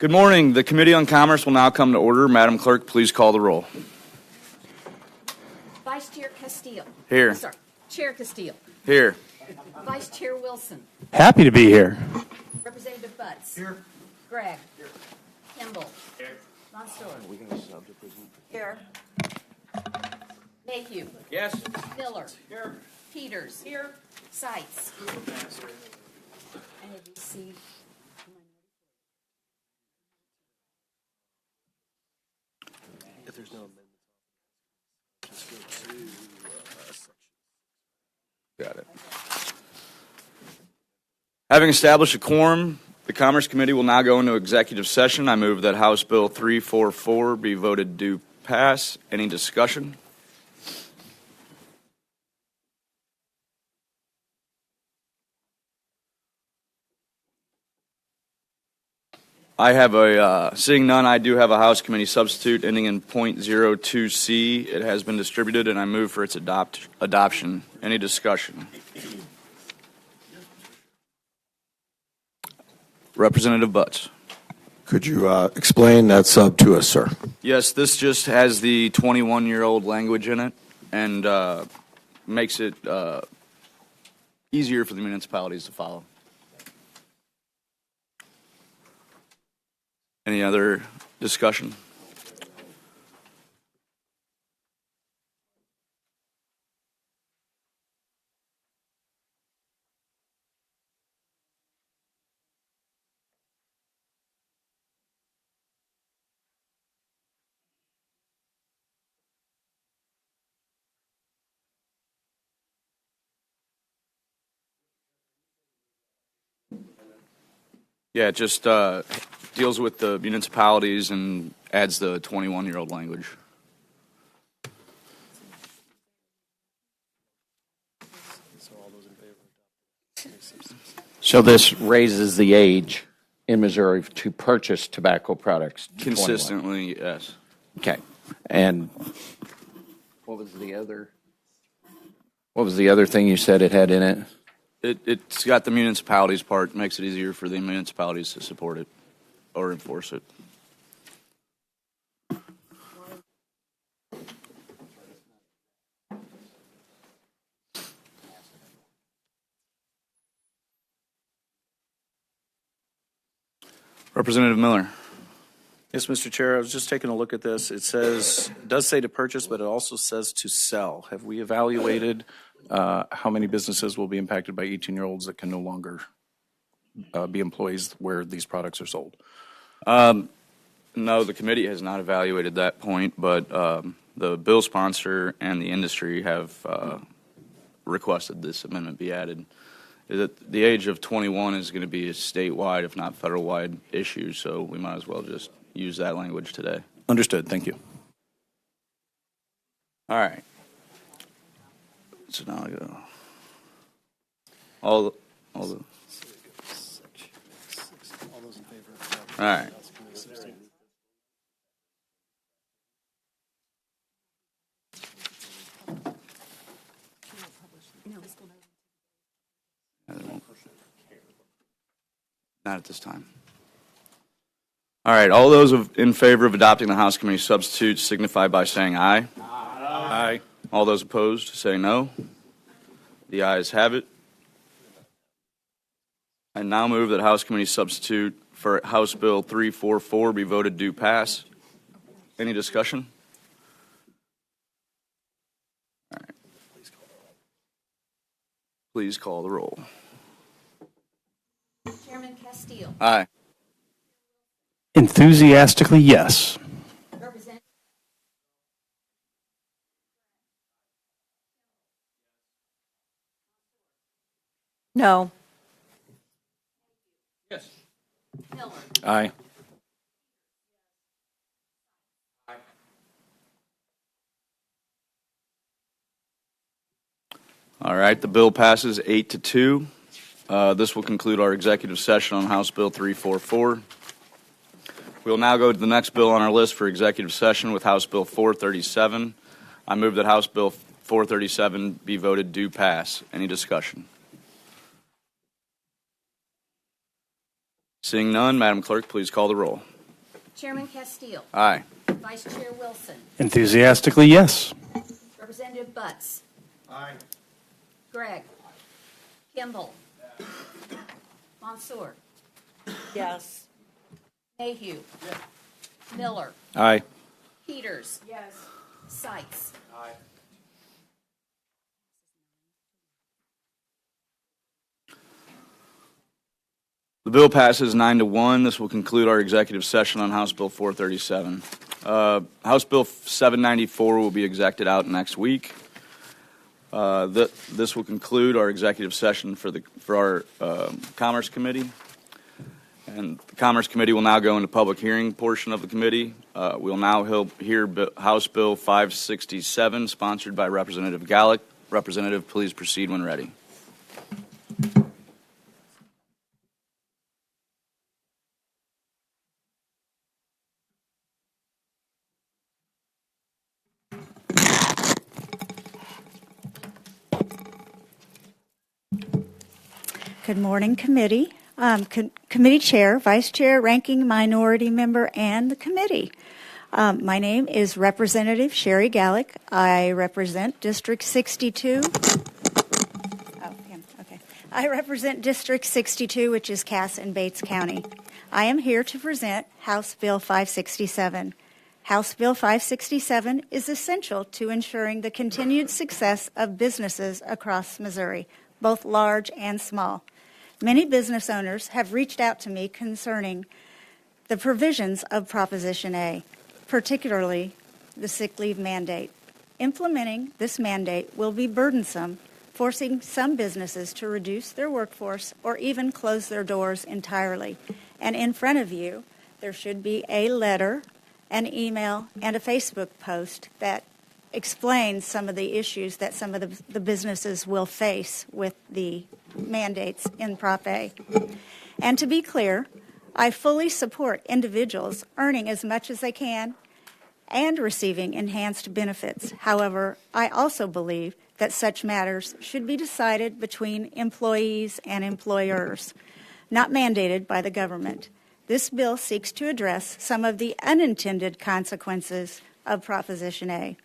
Good morning. The Committee on Commerce will now come to order. Madam Clerk, please call the roll. Vice Chair Castile. Here. Sorry, Chair Castile. Here. Vice Chair Wilson. Happy to be here. Representative Butts. Here. Gregg. Here. Kimball. Here. Mansour. Here. Mayhew. Yes. Miller. Here. Peters. Here. Seitz. I have received. If there's no amendment, just go to section. Got it. Having established a quorum, the Commerce Committee will now go into executive session. I move that House Bill 344 be voted to pass. Any discussion? Seeing none, I do have a House Committee substitute ending in .02C. It has been distributed, and I move for its adoption. Any discussion? Representative Butts. Could you explain that sub to us, sir? Yes, this just has the 21-year-old language in it and makes it easier for the municipalities to follow. Any other discussion? Yeah, it just deals with the municipalities and adds the 21-year-old language. So all those in favor? So this raises the age in Missouri to purchase tobacco products to 21. Consistently, yes. Okay. And what was the other thing you said it had in it? It's got the municipalities part, makes it easier for the municipalities to support it or enforce it. Representative Miller. Yes, Mr. Chair, I was just taking a look at this. It does say to purchase, but it also says to sell. Have we evaluated how many businesses will be impacted by 18-year-olds that can no longer be employees where these products are sold? No, the committee has not evaluated that point, but the bill sponsor and the industry have requested this amendment be added. The age of 21 is going to be a statewide, if not federal-wide issue, so we might as well just use that language today. Understood. Thank you. All right. So now I go. All the. All those in favor? All right. Not at this time. All right. All those in favor of adopting the House Committee substitute signify by saying aye. Aye. All those opposed say no. The ayes have it. I now move that House Committee substitute for House Bill 344 be voted to pass. Any discussion? All right. Please call the roll. Chairman Castile. Aye. Enthusiastically, yes. Representative. No. Yes. Miller. Aye. All right. The bill passes 8-2. This will conclude our executive session on House Bill 344. We will now go to the next bill on our list for executive session with House Bill 437. I move that House Bill 437 be voted to pass. Any discussion? Seeing none, Madam Clerk, please call the roll. Chairman Castile. Aye. Vice Chair Wilson. Enthusiastically, yes. Representative Butts. Aye. Gregg. Kimball. Mansour. Yes. Mayhew. Miller. Aye. Peters. Yes. Seitz. The bill passes 9-1. This will conclude our executive session on House Bill 437. House Bill 794 will be exected out next week. This will conclude our executive session for our Commerce Committee. And the Commerce Committee will now go into public hearing portion of the committee. We'll now hear House Bill 567, sponsored by Representative Gallick. Representative, please proceed when ready. Good morning, committee. Committee chair, vice chair, ranking minority member, and the committee. My name is Representative Sherry Gallick. I represent District 62. I represent District 62, which is Cass and Bates County. I am here to present House Bill 567. House Bill 567 is essential to ensuring the continued success of businesses across Missouri, both large and small. Many business owners have reached out to me concerning the provisions of Proposition A, particularly the sick leave mandate. Implementing this mandate will be burdensome, forcing some businesses to reduce their workforce or even close their doors entirely. And in front of you, there should be a letter, an email, and a Facebook post that explains some of the issues that some of the businesses will face with the mandates in Prop A. And to be clear, I fully support individuals earning as much as they can and receiving enhanced benefits. However, I also believe that such matters should be decided between employees and employers, not mandated by the government. This bill seeks to address some of the unintended consequences of Proposition A.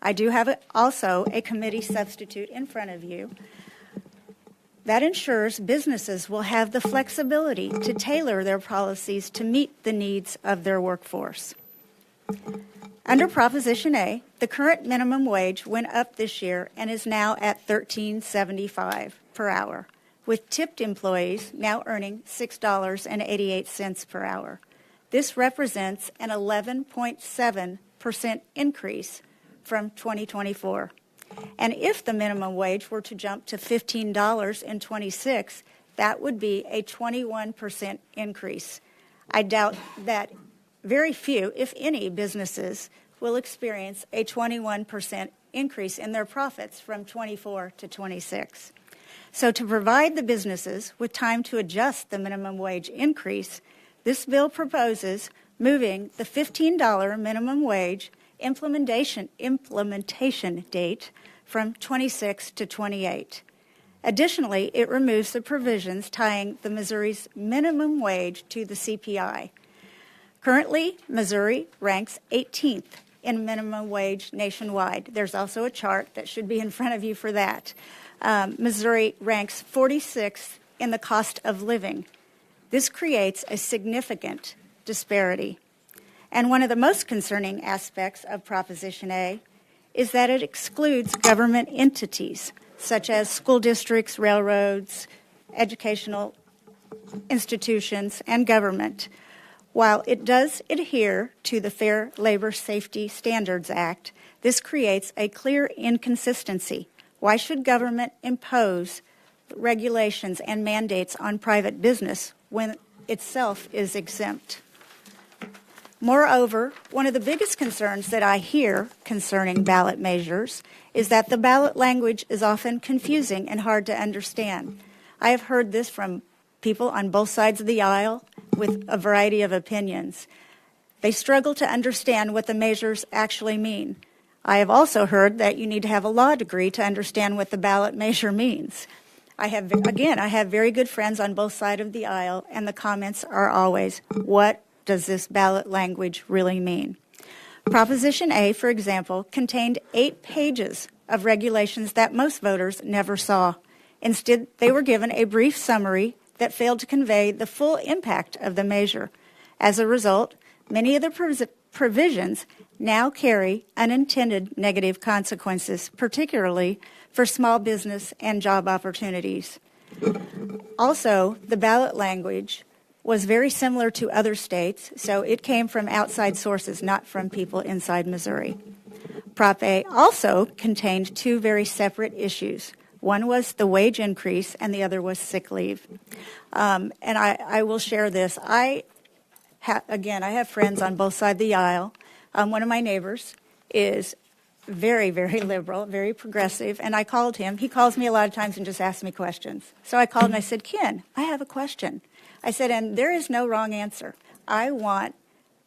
I do have also a committee substitute in front of you that ensures businesses will have the flexibility to tailor their policies to meet the needs of their workforce. Under Proposition A, the current minimum wage went up this year and is now at $13.75 per hour, with tipped employees now earning $6.88 per hour. This represents an 11.7% increase from 2024. And if the minimum wage were to jump to $15.26, that would be a 21% increase. I doubt that very few, if any, businesses will experience a 21% increase in their profits from 24 to 26. So to provide the businesses with time to adjust the minimum wage increase, this bill proposes moving the $15 minimum wage implementation date from 26 to 28. Additionally, it removes the provisions tying the Missouri's minimum wage to the CPI. Currently, Missouri ranks 18th in minimum wage nationwide. There's also a chart that should be in front of you for that. Missouri ranks 46th in the cost of living. This creates a significant disparity. And one of the most concerning aspects of Proposition A is that it excludes government entities such as school districts, railroads, educational institutions, and government. While it does adhere to the Fair Labor Safety Standards Act, this creates a clear inconsistency. Why should government impose regulations and mandates on private business when itself is exempt? Moreover, one of the biggest concerns that I hear concerning ballot measures is that the ballot language is often confusing and hard to understand. I have heard this from people on both sides of the aisle with a variety of opinions. They struggle to understand what the measures actually mean. I have also heard that you need to have a law degree to understand what the ballot measure means. I have very good friends on both sides of the aisle, and the comments are always, what does this ballot language really mean? Proposition A, for example, contained 8 pages of regulations that most voters never saw. Instead, they were given a brief summary that failed to convey the full impact of the measure. As a result, many of the provisions now carry unintended negative consequences, particularly for small business and job opportunities. Also, the ballot language was very similar to other states, so it came from outside sources, not from people inside Missouri. Prop A also contained 2 very separate issues. One was the wage increase, and the other was sick leave. And I will share this. I have friends on both sides of the aisle. One of my neighbors is very, very liberal, very progressive, and I called him. He calls me a lot of times and just asks me questions. So I called and I said, Ken, I have a question. I said, and there is no wrong answer. I want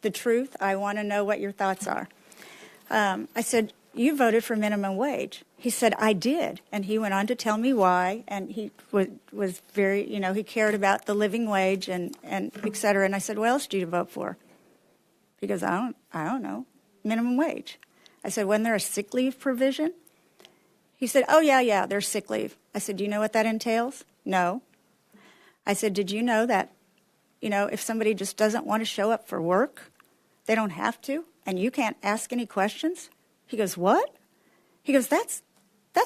the truth. I want to know what your thoughts are. I said, you voted for minimum wage. He said, I did. And he went on to tell me why. And he was very, he cared about the living wage and et cetera. And I said, what else did you vote for? He goes, I don't know, minimum wage. I said, wasn't there a sick leave provision? He said, oh, yeah, there's sick leave. I said, do you know what that entails? No. I said, did you know that, if somebody just doesn't want to show up for work, they don't have to, and you can't ask any questions? He goes, what? He goes, that's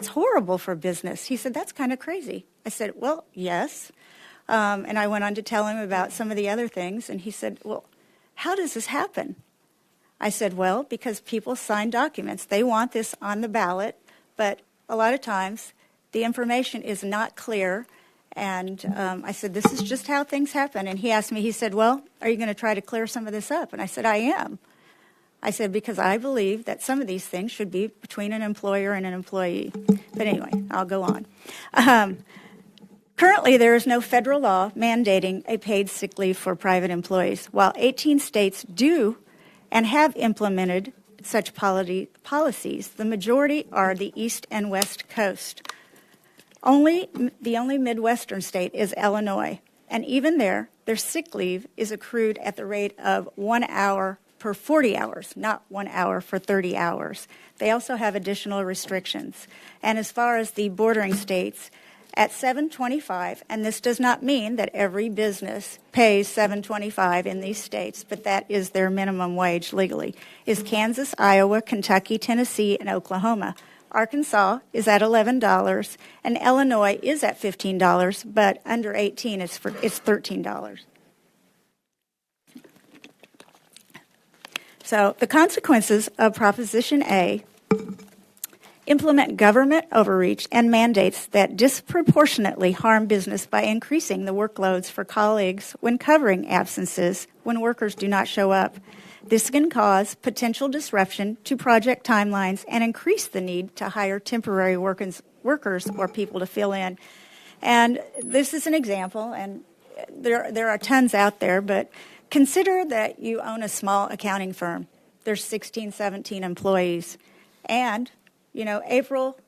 horrible for business. He said, that's kind of crazy. I said, well, yes. And I went on to tell him about some of the other things, and he said, well, how does this happen? I said, well, because people sign documents. They want this on the ballot, but a lot of times the information is not clear. And I said, this is just how things happen. And he asked me, he said, well, are you going to try to clear some of this up? And I said, I am. I said, because I believe that some of these things should be between an employer and an employee. But anyway, I'll go on. Currently, there is no federal law mandating a paid sick leave for private employees. While 18 states do and have implemented such policies, the majority are the East and West Coast. The only Midwestern state is Illinois, and even there, their sick leave is accrued at the rate of 1 hour per 40 hours, not 1 hour for 30 hours. They also have additional restrictions. And as far as the bordering states, at $7.25, and this does not mean that every business pays $7.25 in these states, but that is their minimum wage legally, is Kansas, Iowa, Kentucky, Tennessee, and Oklahoma. Arkansas is at $11, and Illinois is at $15, but under 18 it's $13. So the consequences of Proposition A implement government overreach and mandates that disproportionately harm business by increasing the workloads for colleagues when covering absences when workers do not show up. This can cause potential disruption to project timelines and increase the need to hire temporary workers or people to fill in. And this is an example, and there are tons out there, but consider that you own a small accounting firm. There's 16, 17 employees, and April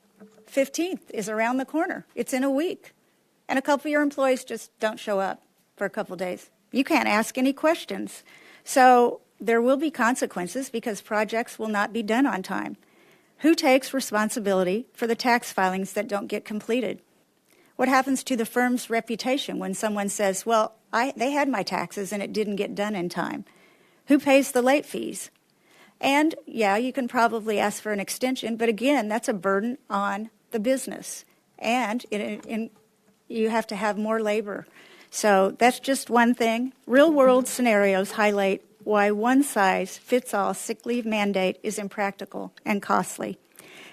15th is around the corner. It's in a week. And a couple of your employees just don't show up for a couple of days. You can't ask any questions. So there will be consequences because projects will not be done on time. Who takes responsibility for the tax filings that don't get completed? What happens to the firm's reputation when someone says, well, they had my taxes and it didn't get done in time? Who pays the late fees? And, yeah, you can probably ask for an extension, but again, that's a burden on the business. And you have to have more labor. So that's just one thing. Real-world scenarios highlight why one-size-fits-all sick leave mandate is impractical and costly.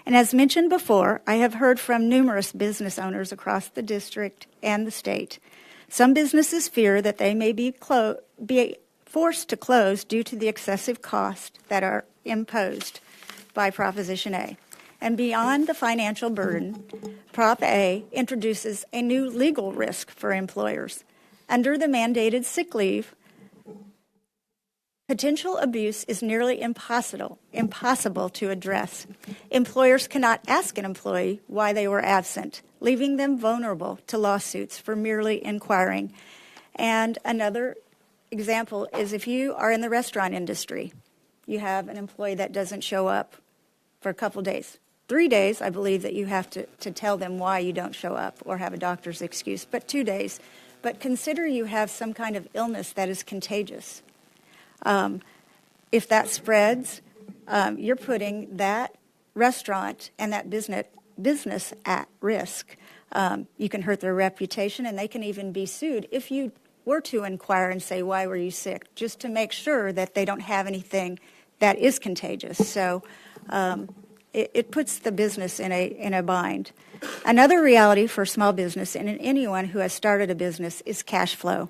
And as mentioned before, I have heard from numerous business owners across the district and the state. Some businesses fear that they may be forced to close due to the excessive costs that are imposed by Proposition A. And beyond the financial burden, Prop A introduces a new legal risk for employers. Under the mandated sick leave, potential abuse is nearly impossible to address. Employers cannot ask an employee why they were absent, leaving them vulnerable to lawsuits for merely inquiring. And another example is if you are in the restaurant industry, you have an employee that doesn't show up for a couple days. 3 days, I believe that you have to tell them why you don't show up or have a doctor's excuse, but 2 days. But consider you have some kind of illness that is contagious. If that spreads, you're putting that restaurant and that business at risk. You can hurt their reputation, and they can even be sued if you were to inquire and say, why were you sick, just to make sure that they don't have anything that is contagious. So it puts the business in a bind. Another reality for small business and anyone who has started a business is cash flow.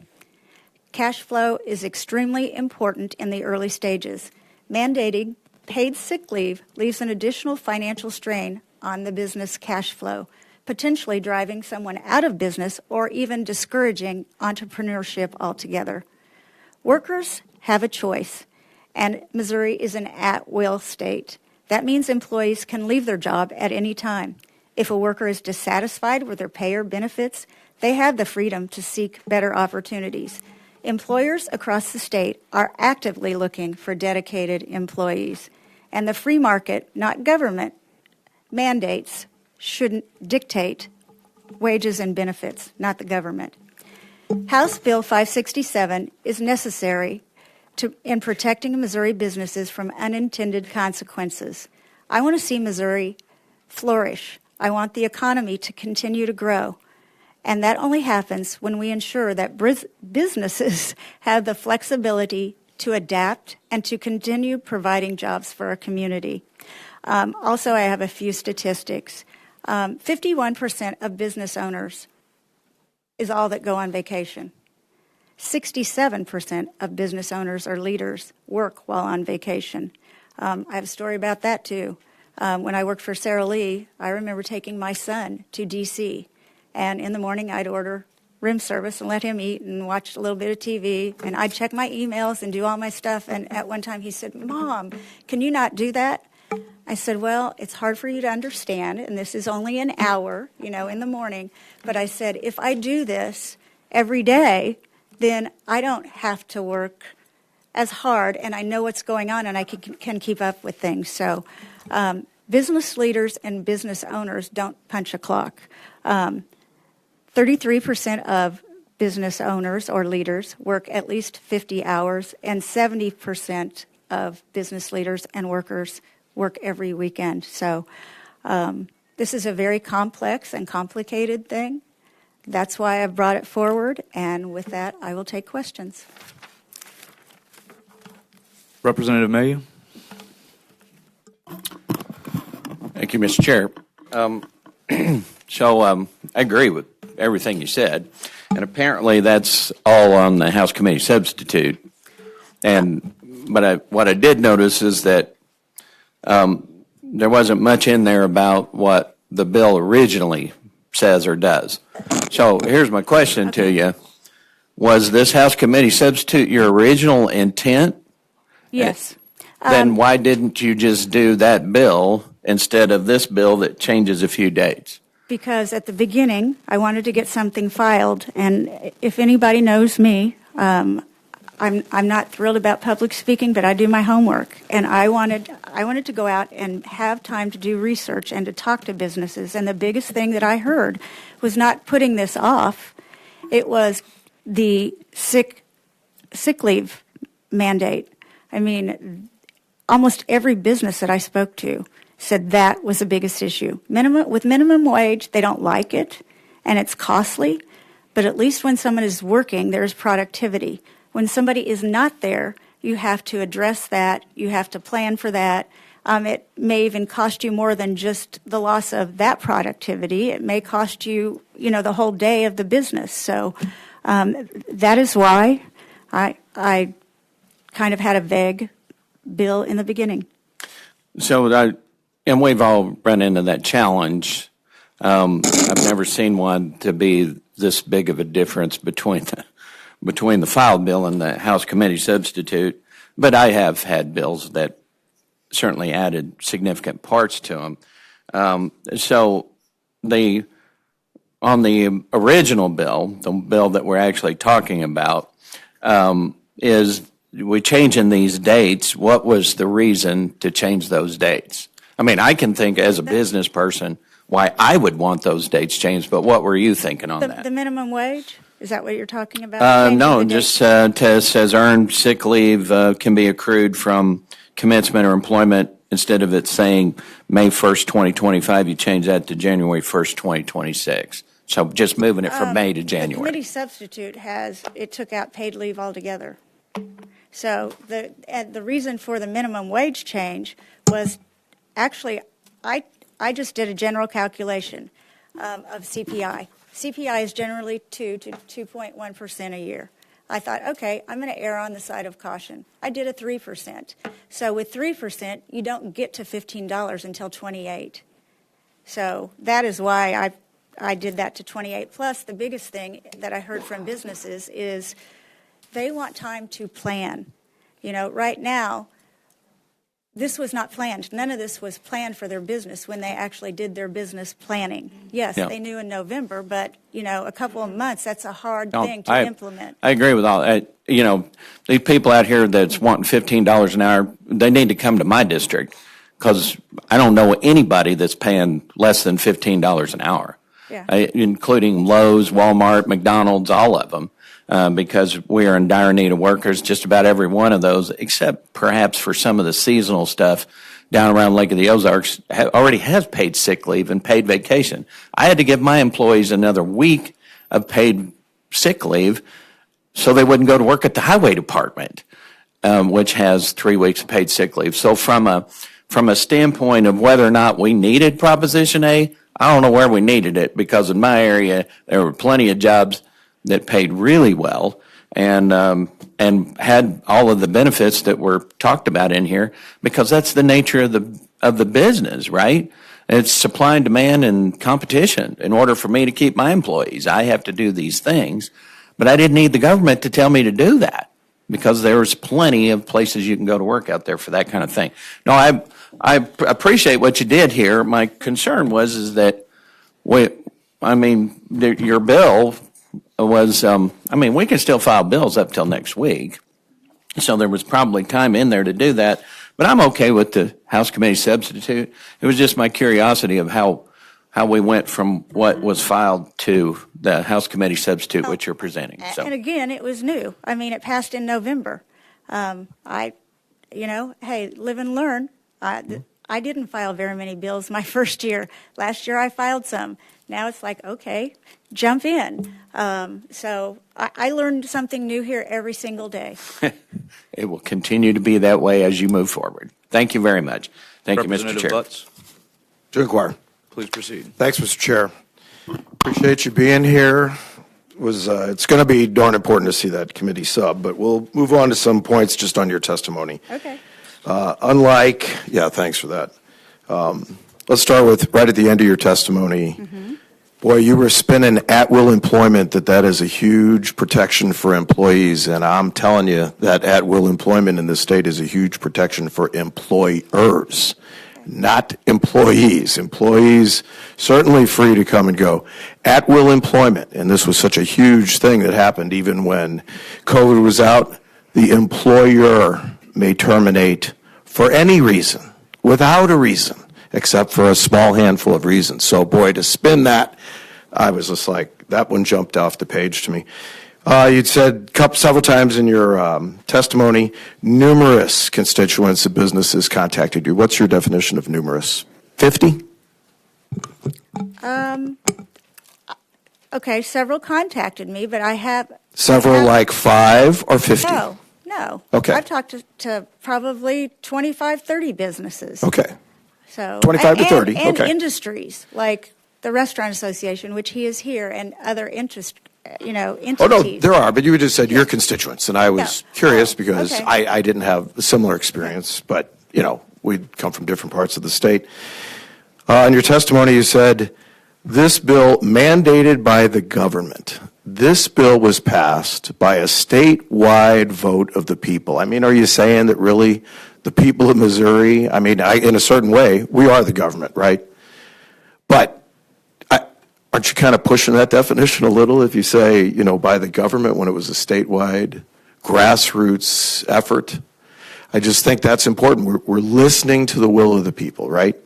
Cash flow is extremely important in the early stages. Mandating paid sick leave leaves an additional financial strain on the business cash flow, potentially driving someone out of business or even discouraging entrepreneurship altogether. Workers have a choice, and Missouri is an at-will state. That means employees can leave their job at any time. If a worker is dissatisfied with their pay or benefits, they have the freedom to seek better opportunities. Employers across the state are actively looking for dedicated employees, and the free market, not government, mandates shouldn't dictate wages and benefits, not the government. House Bill 567 is necessary in protecting Missouri businesses from unintended consequences. I want to see Missouri flourish. I want the economy to continue to grow. And that only happens when we ensure that businesses have the flexibility to adapt and to continue providing jobs for our community. Also, I have a few statistics. 51% of business owners is all that go on vacation. 67% of business owners or leaders work while on vacation. I have a story about that, too. When I worked for Sara Lee, I remember taking my son to D.C., and in the morning I'd order room service and let him eat and watch a little bit of TV, and I'd check my emails and do all my stuff, and at one time he said, "Mom, can you not do that?" I said, "Well, it's hard for you to understand, and this is only an hour, in the morning, but I said, if I do this every day, then I don't have to work as hard, and I know what's going on, and I can keep up with things." So business leaders and business owners don't punch a clock. 33% of business owners or leaders work at least 50 hours, and 70% of business leaders and workers work every weekend. So this is a very complex and complicated thing. That's why I've brought it forward, and with that, I will take questions. Representative Mayhew. Thank you, Mr. Chair. I agree with everything you said, and apparently that's all on the House Committee substitute. But what I did notice is that there wasn't much in there about what the bill originally says or does. So here's my question to you. Was this House Committee substitute your original intent? Yes. Then why didn't you just do that bill instead of this bill that changes a few dates? Because at the beginning, I wanted to get something filed, and if anybody knows me, I'm not thrilled about public speaking, but I do my homework, and I wanted to go out and have time to do research and to talk to businesses. And the biggest thing that I heard was not putting this off; it was the sick leave mandate. I mean, almost every business that I spoke to said that was the biggest issue. With minimum wage, they don't like it, and it's costly, but at least when someone is working, there's productivity. When somebody is not there, you have to address that, you have to plan for that. It may even cost you more than just the loss of that productivity. It may cost you, the whole day of the business. So that is why I kind of had a vague bill in the beginning. And we've all run into that challenge. I've never seen one to be this big of a difference between the filed bill and the House Committee substitute, but I have had bills that certainly added significant parts to them. On the original bill, the bill that we're actually talking about, is we changing these dates. What was the reason to change those dates? I mean, I can think as a business person why I would want those dates changed, but what were you thinking on that? The minimum wage? Is that what you're talking about? Changing No, the date? just says earned sick leave can be accrued from commencement or employment. Instead of it saying May 1st, 2025, you change that to January 1st, 2026. So just moving it from May to The January. committee substitute it took out paid leave altogether. So the reason for the minimum wage change was actually, I just did a general calculation of CPI. CPI is generally 2 to 2.1% a year. I thought, okay, I'm going to err on the side of caution. I did a 3%. So with 3%, you don't get to $15 until 28. So that is why I did that to 28. Plus, the biggest thing that I heard from businesses is they want time to plan. You know, right now, this was not planned. None of this was planned for their business when they actually did their business planning. Yes, Yeah. they knew in November, but, you know, a couple of months, that's a hard No, thing to implement. I agree with all that. You know, these people out here that's wanting $15 an hour, they need to come to my district because I don't know anybody that's paying less than $15 an hour, Yeah. Including Lowe's, Walmart, McDonald's, all of them. Because we are in dire need of workers, just about every one of those, except perhaps for some of the seasonal stuff down around Lake of the Ozarks, already has paid sick leave and paid vacation. I had to give my employees another week of paid sick leave so they wouldn't go to work at the highway department, which has 3 weeks of paid sick leave. So from a standpoint of whether or not we needed Proposition A, I don't know where we needed it because in my area there were plenty of jobs that paid really well and had all of the benefits that were talked about in here because that's the nature of the business, right? It's supply and demand and competition. In order for me to keep my employees, I have to do these things, but I didn't need the government to tell me to do that because there's plenty of places you can go to work out there for that kind of thing. No, I appreciate what you did here. My concern is that your bill was, we can still file bills up till next week. So there was probably time in there to do that. But I'm okay with the House Committee substitute. It was just my curiosity of how we went from what was filed to the House Committee substitute, which you're presenting. So. And again, it was new. I mean, it passed in November. Hey, live and learn. I didn't file very many bills my first year. Last year I filed some. Now it's like, okay, jump in. So I learned something new here every single day. It will continue to be that way as you move forward. Thank you very much. Thank you, Mr. Representative Chair. Butts, To inquire. please proceed. Thanks, Mr. Chair. Appreciate you being here. It's going to be darn important to see that committee sub, but we'll move on to some points just on your testimony. Okay. Thanks for that. Let's start with right at the end of your testimony. Mm-hmm. Boy, you were spinning at-will employment, that is a huge protection for employees, and I'm telling you that at-will employment in this state is a huge protection for employers, not employees. Employees certainly free to come and go. At-will employment, and this was such a huge thing that happened even when COVID was out, the employer may terminate for any reason, without a reason, except for a small handful of reasons. So, boy, to spin that, I was just like, that one jumped off the page to me. You'd said several times in your testimony, numerous constituents of businesses contacted you. What's your definition of numerous? 50? Okay, several contacted me, but I have... Several like 5 or 50? No. Okay. I've talked to probably 25, 30 businesses. Okay. So 25 to 30, and okay. industries like the Restaurant Association, which he is here, and other entities. Oh, no, there are, but you just said your constituents, and I was curious because okay. I didn't have a similar experience, but, we come from different parts of the state. In your testimony, you said, this bill mandated by the government. This bill was passed by a statewide vote of the people. I mean, are you saying that really the people of Missouri, in a certain way, we are the government, right? But aren't you kind of pushing that definition a little if you say, by the government when it was a statewide grassroots effort. I just think that's important. We're listening to the will of the people, right?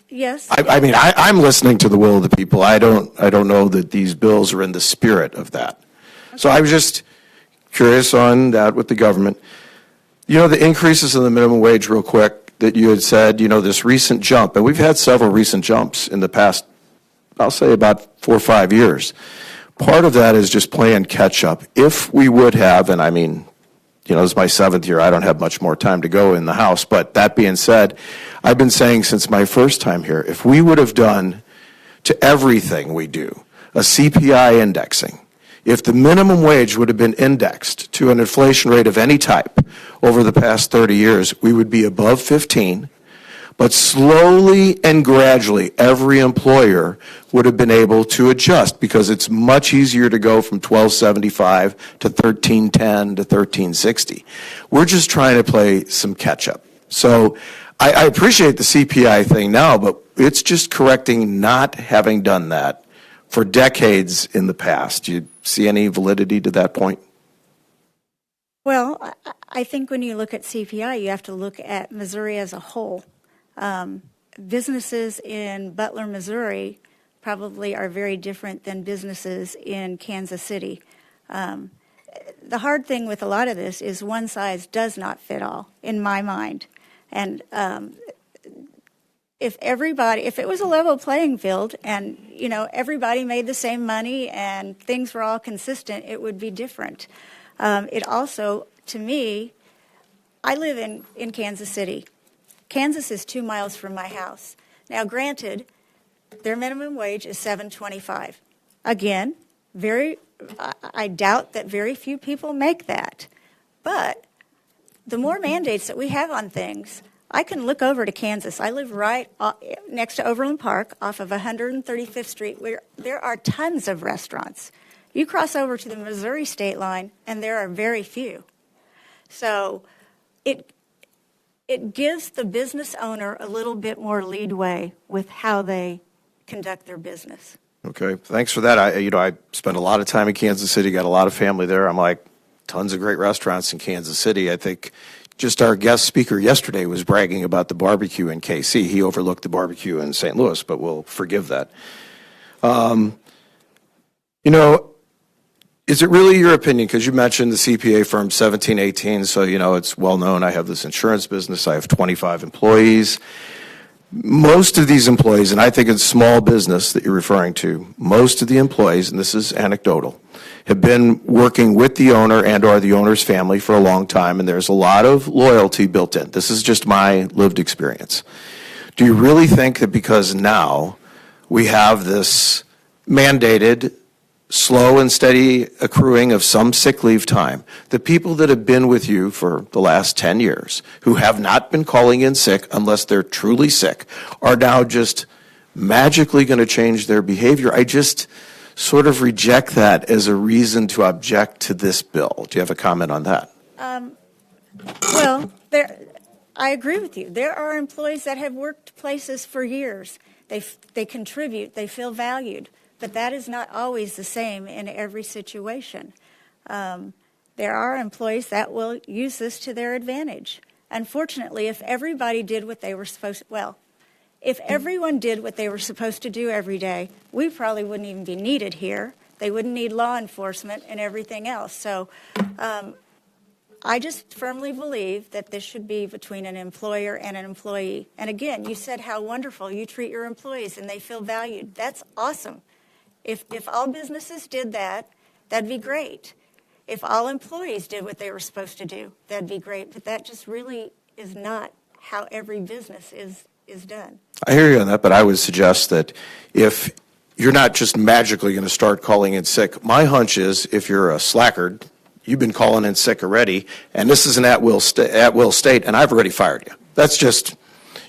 Yes. I mean, I'm listening to the will of the people. I don't know that these bills are in the spirit of that. So I was just curious on that with the government. You know, the increases in the minimum wage, real quick, that you had said, you know, this recent jump, and we've had several recent jumps in the past, I'll say about 4 or 5 years. Part of that is just playing catch up. If we would have, and I mean, you know, this is my 7th year, I don't have much more time to go in the House, but that being said, I've been saying since my first time here, if we would have done to everything we do a CPI indexing, if the minimum wage would have been indexed to an inflation rate of any type over the past 30 years, we would be above 15. But slowly and gradually, every employer would have been able to adjust because it's much easier to go from $12.75 to $13.10 to $13.60. We're just trying to play some catch up. So I appreciate the CPI thing now, but it's just correcting not having done that for decades in the past. Do you see any validity to that point? Well, I think when you look at CPI, you have to look at Missouri as a whole. Businesses in Butler, Missouri probably are very different than businesses in Kansas City. The hard thing with a lot of this is one size does not fit all, in my mind. And if it was a level playing field and, you know, everybody made the same money and things were all consistent, it would be different. It also, to me, I live in Kansas City. Kansas is 2 miles from my house. Now, granted, their minimum wage is $7.25. Again, I doubt that very few people make that. But the more mandates that we have on things, I can look over to Kansas. I live right next to Overland Park off of 135th Street, where there are tons of restaurants. You cross over to the Missouri state line, and there are very few. So it gives the business owner a little bit more leadway with how they conduct their business. Okay, thanks for that. I spent a lot of time in Kansas City, got a lot of family there. I'm like, tons of great restaurants in Kansas City. I think just our guest speaker yesterday was bragging about the barbecue in KC. He overlooked the barbecue in St. Louis, but we'll forgive that. You know, is it really your opinion, because you mentioned the CPA firm 1718, so, you know, it's well known. I have this insurance business. I have 25 employees. Most of these employees, and I think it's small business that you're referring to, most of the employees, and this is anecdotal, have been working with the owner and or the owner's family for a long time, and there's a lot of loyalty built in. This is just my lived experience. Do you really think that because now we have this mandated slow and steady accruing of some sick leave time, the people that have been with you for the last 10 years, who have not been calling in sick unless they're truly sick, are now just magically going to change their behavior? I just sort of reject that as a reason to object to this bill. Do you have a comment on that? Well, I agree with you. There are employees that have worked places for years. They contribute. They feel valued. But that is not always the same in every situation. There are employees that will use this to their advantage. Unfortunately, if everybody did what they were supposed to, well, if everyone did what they were supposed to do every day, we probably wouldn't even be needed here. They wouldn't need law enforcement and everything else. So I just firmly believe that this should be between an employer and an employee. And again, you said how wonderful you treat your employees and they feel valued. That's awesome. If all businesses did that, that'd be great. If all employees did what they were supposed to do, that'd be great. But that just really is not how every business is done. I hear you on that, but I would suggest that if you're not just magically going to start calling in sick, my hunch is if you're a slackard, you've been calling in sick already, and this is an at-will state, and I've already fired you. That's just,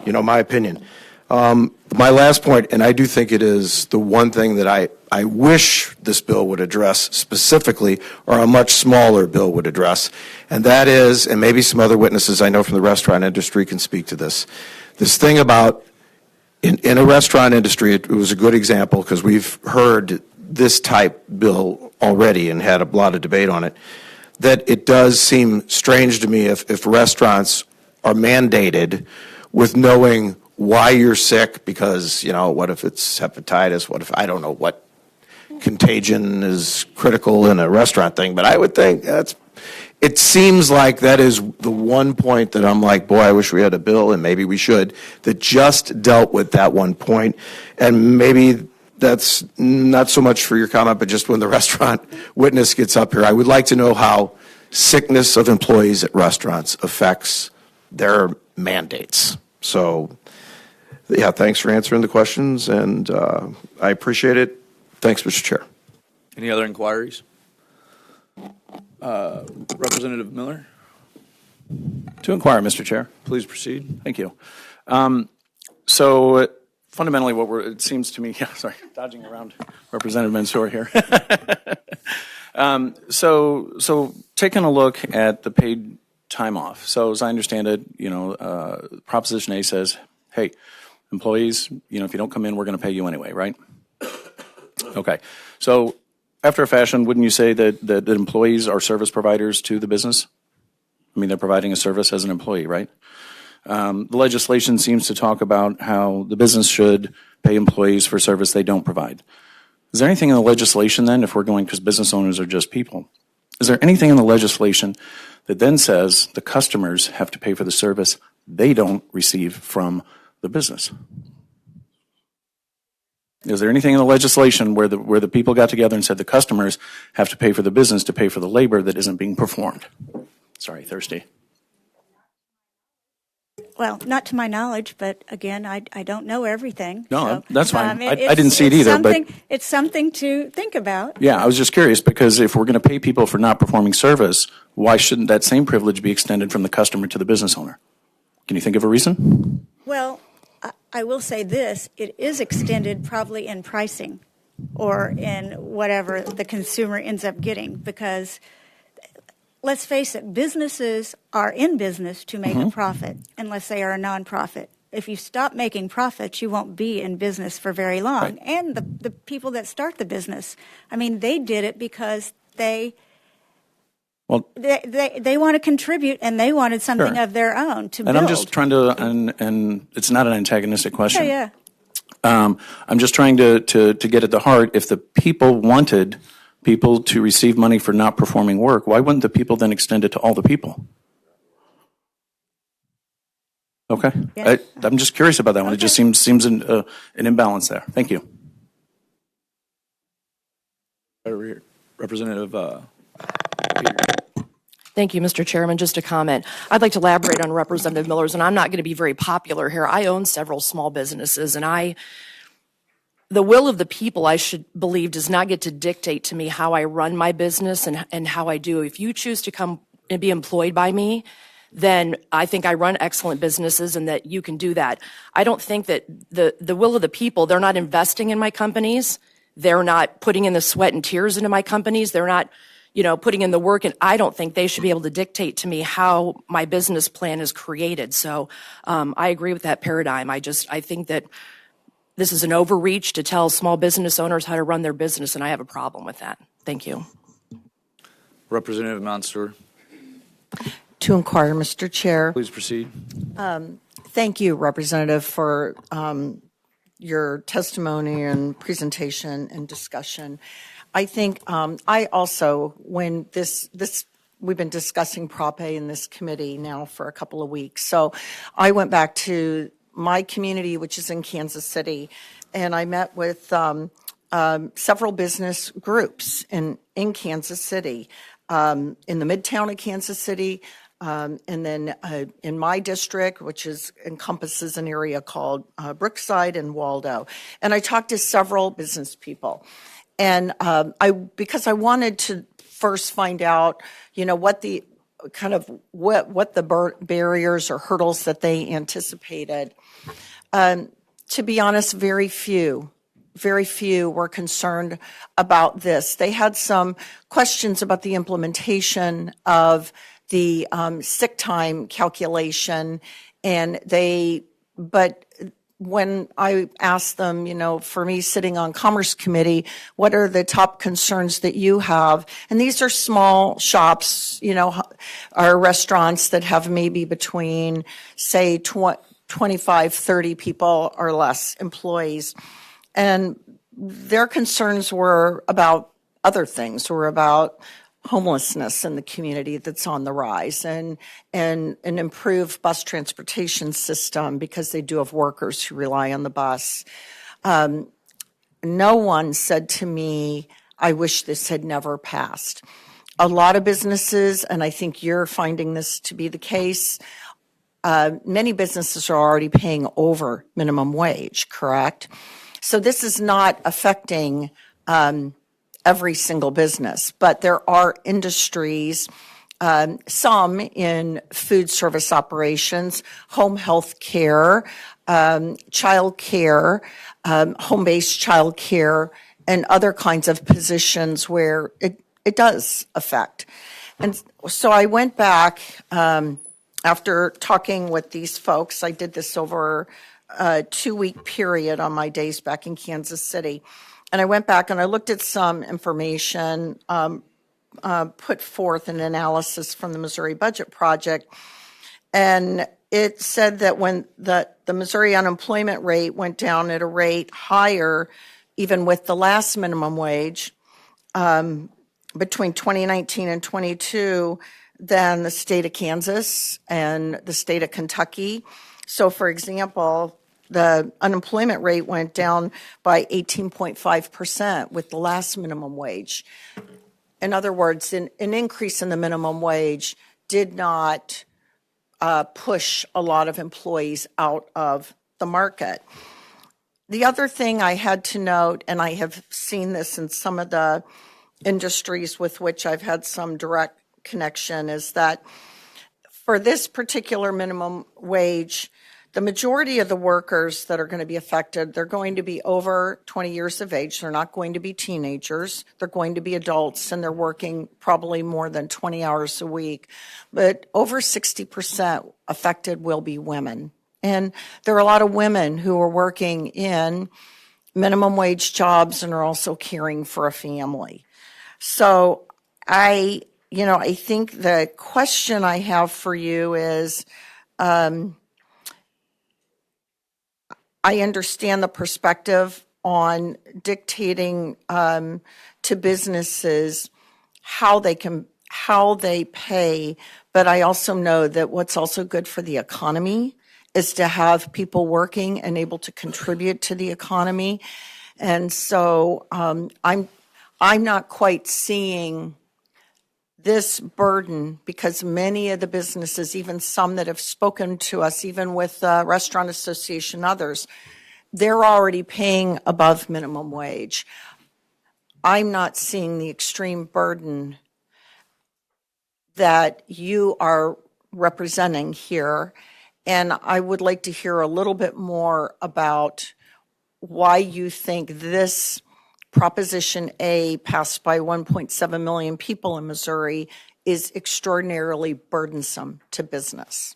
my opinion. My last point, and I do think it is the one thing that I wish this bill would address specifically, or a much smaller bill would address, and that is, and maybe some other witnesses I know from the restaurant industry can speak to this thing about, in a restaurant industry, it was a good example because we've heard this type bill already and had a lot of debate on it. that it does seem strange to me if restaurants are mandated with knowing why you're sick, because, what if it's hepatitis? What if, I don't know what contagion is critical in a restaurant thing, but I would think it seems like that is the one point that I'm like, boy, I wish we had a bill, and maybe we should, that just dealt with that one point. And maybe that's not so much for your comment, but just when the restaurant witness gets up here, I would like to know how sickness of employees at restaurants affects their mandates. So, yeah, thanks for answering the questions, and I appreciate it. Thanks, Mr. Chair. Any other inquiries? Representative Miller, To inquire, Mr. Chair. please proceed. Thank you. So fundamentally, it seems to me, dodging around Representative Mansour here. So taking a look at the paid time off. So as I understand it, Proposition A says, hey, employees, if you don't come in, we're going to pay you anyway, right? Okay. So after a fashion, wouldn't you say that employees are service providers to the business? I mean, they're providing a service as an employee, right? The legislation seems to talk about how the business should pay employees for service they don't provide. Is there anything in the legislation then, if we're going, because business owners are just people, is there anything in the legislation that then says the customers have to pay for the service they don't receive from the business? Is there anything in the legislation where the people got together and said the customers have to pay for the business to pay for the labor that isn't being performed? Sorry, thirsty. Well, not to my knowledge, but again, I don't know everything. No, that's fine. I it's- didn't see it it's either, but it's something to think about. yeah, I was just curious because if we're going to pay people for not performing service, why shouldn't that same privilege be extended from the customer to the business owner? Can you think of a reason? Well, I will say this, it is extended probably in pricing or in whatever the consumer ends up getting, because let's face it, businesses are in business to make a profit unless they are a nonprofit. If you stop making profits, you won't be in business for very long. Right. And the people that start the business, I mean, they did it because they want to contribute and they wanted something Sure. of their own to build. And I'm just trying to, and it's not an antagonistic question. Yeah. I'm just trying to get at the heart. If the people wanted people to receive money for not performing work, why wouldn't the people then extend it to all the people? Okay. Yeah. I'm just curious about that one. It just seems an imbalance there. Thank you. Representative Thank you, Mr. Chairman. Just a comment. I'd like to elaborate on Representative Miller's, and I'm not going to be very popular here. I own several small businesses, and the will of the people, I should believe, does not get to dictate to me how I run my business and how I do. If you choose to come and be employed by me, then I think I run excellent businesses and that you can do that. I don't think that the will of the people, they're not investing in my companies. They're not putting in the sweat and tears into my companies. They're not putting in the work, and I don't think they should be able to dictate to me how my business plan is created. So I agree with that paradigm. I think that this is an overreach to tell small business owners how to run their business, and I have a problem with that. Thank you. Representative Mansour, To inquire, Mr. Chair. please proceed. Thank you, Representative, for your testimony and presentation and discussion. I think I also, when we've been discussing Prop A in this committee now for a couple of weeks. So I went back to my community, which is in Kansas City, and I met with several business groups in Kansas City, in the midtown of Kansas City, and then in my district, which encompasses an area called Brookside and Waldo. And I talked to several business people. And because I wanted to first find out, what the barriers or hurdles that they anticipated. To be honest, very few were concerned about this. They had some questions about the implementation of the sick time calculation, but when I asked them, for me sitting on Commerce Committee, what are the top concerns that you have? And these are small shops, are restaurants that have maybe between, say, 25, 30 people or less employees. And their concerns were about other things, were about homelessness in the community that's on the rise, and an improved bus transportation system because they do have workers who rely on the bus. No one said to me, I wish this had never passed. A lot of businesses, and I think you're finding this to be the case, many businesses are already paying over minimum wage, correct? So this is not affecting every single business, but there are industries, some in food service operations, home health care, child care, home-based child care, and other kinds of positions where it does affect. And so I went back after talking with these folks. I did this over a 2-week period on my days back in Kansas City. And I went back and I looked at some information, put forth an analysis from the Missouri Budget Project. And it said that when the Missouri unemployment rate went down at a rate higher, even with the last minimum wage, between 2019 and 22, than the state of Kansas and the state of Kentucky. So, for example, the unemployment rate went down by 18.5% with the last minimum wage. In other words, an increase in the minimum wage did not push a lot of employees out of the market. The other thing I had to note, and I have seen this in some of the industries with which I've had some direct connection, is that for this particular minimum wage, the majority of the workers that are going to be affected, they're going to be over 20 years of age. They're not going to be teenagers. They're going to be adults, and they're working probably more than 20 hours a week. But over 60% affected will be women. And there are a lot of women who are working in minimum wage jobs and are also caring for a family. So I think the question I have for you is, I understand the perspective on dictating to businesses how they pay, but I also know that what's also good for the economy is to have people working and able to contribute to the economy. And so I'm not quite seeing this burden, because many of the businesses, even some that have spoken to us, even with Restaurant Association, others, they're already paying above minimum wage. I'm not seeing the extreme burden that you are representing here, and I would like to hear a little bit more about why you think this Proposition A, passed by 1.7 million people in Missouri, is extraordinarily burdensome to business.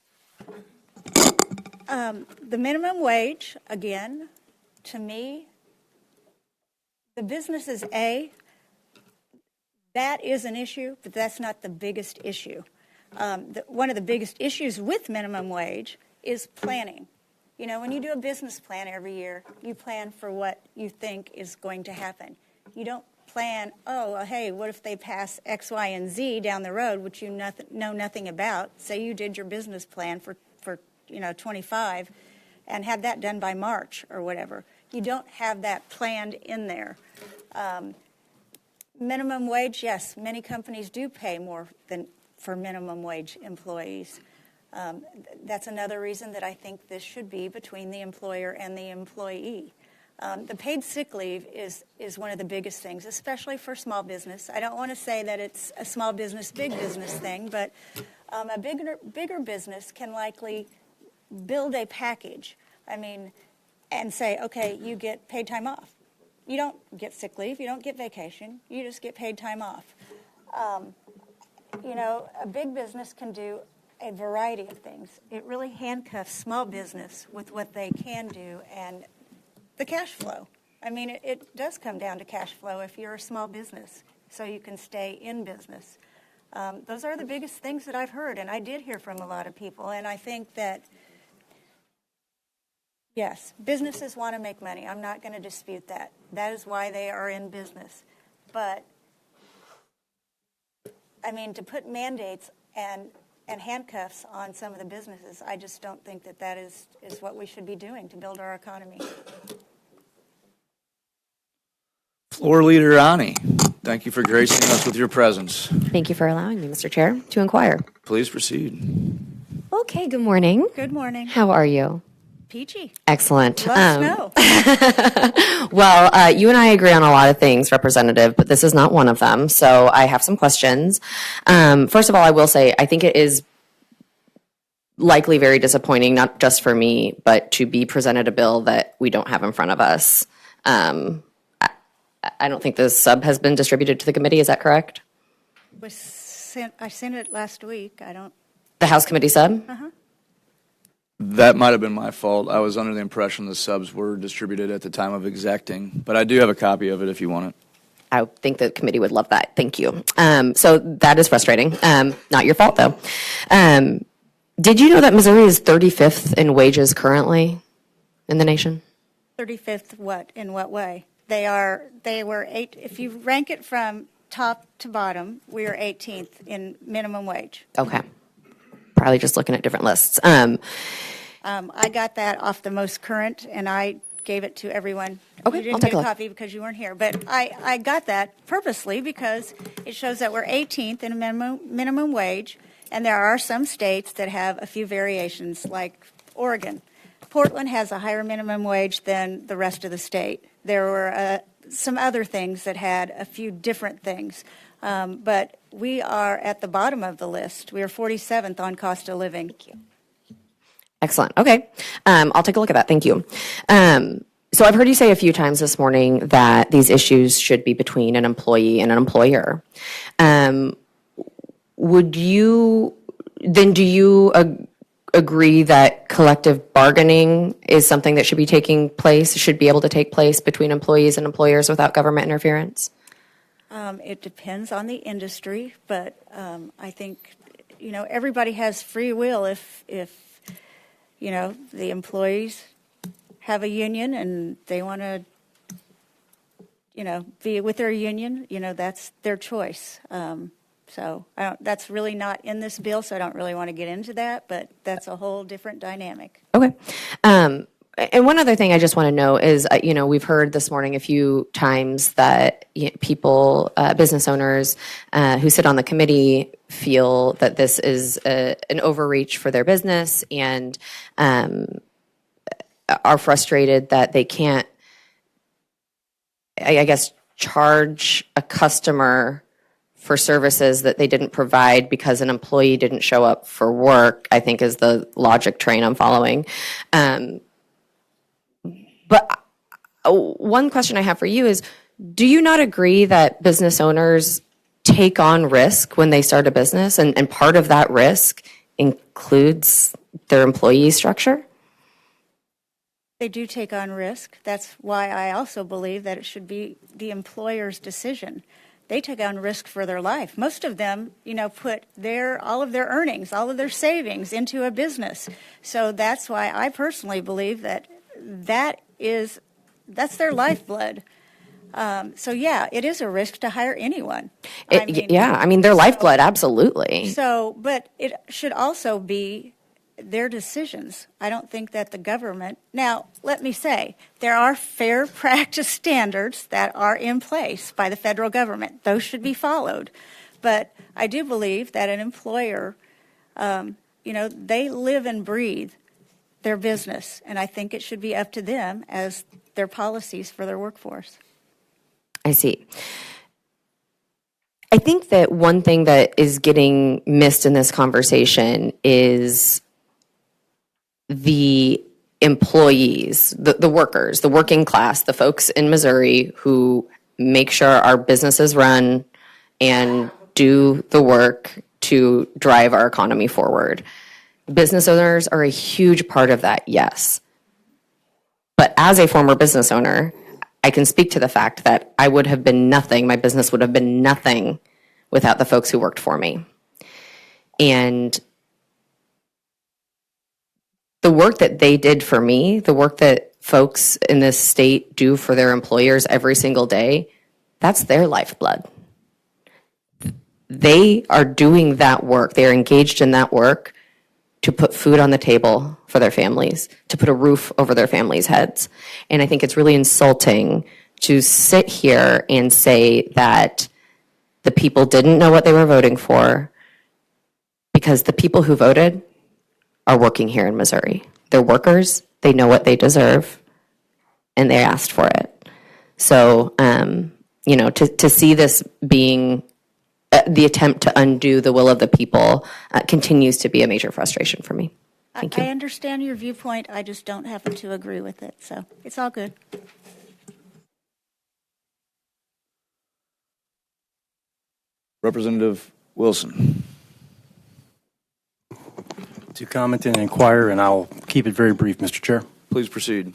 The minimum wage, again, to me, the business is A. That is an issue, but that's not the biggest issue. One of the biggest issues with minimum wage is planning. You know, when you do a business plan every year, you plan for what you think is going to happen. You don't plan, hey, what if they pass X, Y, and Z down the road, which you know nothing about. Say you did your business plan for 25 and had that done by March or whatever. You don't have that planned in there. Minimum wage, yes, many companies do pay more than for minimum wage employees. That's another reason that I think this should be between the employer and the employee. The paid sick leave is one of the biggest things, especially for small business. I don't want to say that it's a small business, big business thing, but a bigger business can likely build a package, and say, okay, you get paid time off. You don't get sick leave, you don't get vacation, you just get paid time off. A big business can do a variety of things. It really handcuffs small business with what they can do and the cash flow. I mean, it does come down to cash flow if you're a small business, so you can stay in business. Those are the biggest things that I've heard, and I did hear from a lot of people, and I think that, yes, businesses want to make money. I'm not going to dispute that. That is why they are in business. But, I mean, to put mandates and handcuffs on some of the businesses, I just don't think that that is what we should be doing to build our economy. Floor Leader Ani, thank you for gracing us with your presence. Thank you for allowing me, Mr. Chair, to inquire. Please proceed. Okay, good morning. Good morning. How are you? Peachy. Excellent. Love snow. Well, you and I agree on a lot of things, Representative, but this is not one of them. So I have some questions. First of all, I will say I think it is likely very disappointing, not just for me, but to be presented a bill that we don't have in front of us. I don't think the sub has been distributed to the committee. Is that correct? I sent it last week. I don't. The House Committee sub? That might have been my fault. I was under the impression the subs were distributed at the time of exacting, but I do have a copy of it if you want it. I think the committee would love that. Thank you. So that is frustrating. Not your fault, though. Did you know that Missouri is 35th in wages currently in the nation? 35th what? In what way? They were eight. If you rank it from top to bottom, we are 18th in minimum wage. Okay. Probably just looking at different lists. I got that off the most current, and I gave it to everyone. Okay, You didn't I'll take get a a look. copy because you weren't here, but I got that purposely because it shows that we're 18th in minimum wage, and there are some states that have a few variations, like Oregon. Portland has a higher minimum wage than the rest of the state. There were some other things that had a few different things, but we are at the bottom of the list. We are 47th on cost of living. Thank you. Excellent. Okay. I'll take a look at that. Thank you. So I've heard you say a few times this morning that these issues should be between an employee and an employer. Do you agree that collective bargaining is something that should be should be able to take place between employees and employers without government interference? It depends on the industry, but I think, everybody has free will if the employees have a union and they want to, be with their union, that's their choice. So that's really not in this bill, so I don't really want to get into that, but that's a whole different dynamic. Okay. And one other thing I just want to know is, we've heard this morning a few times that people, business owners who sit on the committee feel that this is an overreach for their business and are frustrated that they can't, I guess, charge a customer for services that they didn't provide because an employee didn't show up for work, I think is the logic train I'm following. But one question I have for you is, do you not agree that business owners take on risk when they start a business, and part of that risk includes their employee structure? They do take on risk. That's why I also believe that it should be the employer's decision. They take on risk for their life. Most of them, put all of their earnings, all of their savings into a business. So that's why I personally believe that that's their lifeblood. So yeah, it is a risk to hire anyone. Their lifeblood, absolutely. So, but it should also be their decisions. I don't think that the government. Now, let me say, there are fair practice standards that are in place by the federal government. Those should be followed. But I do believe that an employer, they live and breathe their business, and I think it should be up to them as their policies for their workforce. I see. I think that one thing that is getting missed in this conversation is the employees, the workers, the working class, the folks in Missouri who make sure our businesses run and do the work to drive our economy forward. Business owners are a huge part of that, yes. But as a former business owner, I can speak to the fact that I would have been nothing, my business would have been nothing without the folks who worked for me. And the work that they did for me, the work that folks in this state do for their employers every single day, that's their lifeblood. They are doing that work. They are engaged in that work to put food on the table for their families, to put a roof over their families' heads. And I think it's really insulting to sit here and say that the people didn't know what they were voting for, because the people who voted are working here in Missouri. They're workers, they know what they deserve, and they asked for it. So, to see this being the attempt to undo the will of the people continues to be a major frustration for me. Thank you. I understand your viewpoint. I just don't happen to agree with it, so it's all good. Representative Wilson. To comment and inquire, and I'll keep it very brief, Mr. Chair. Please proceed.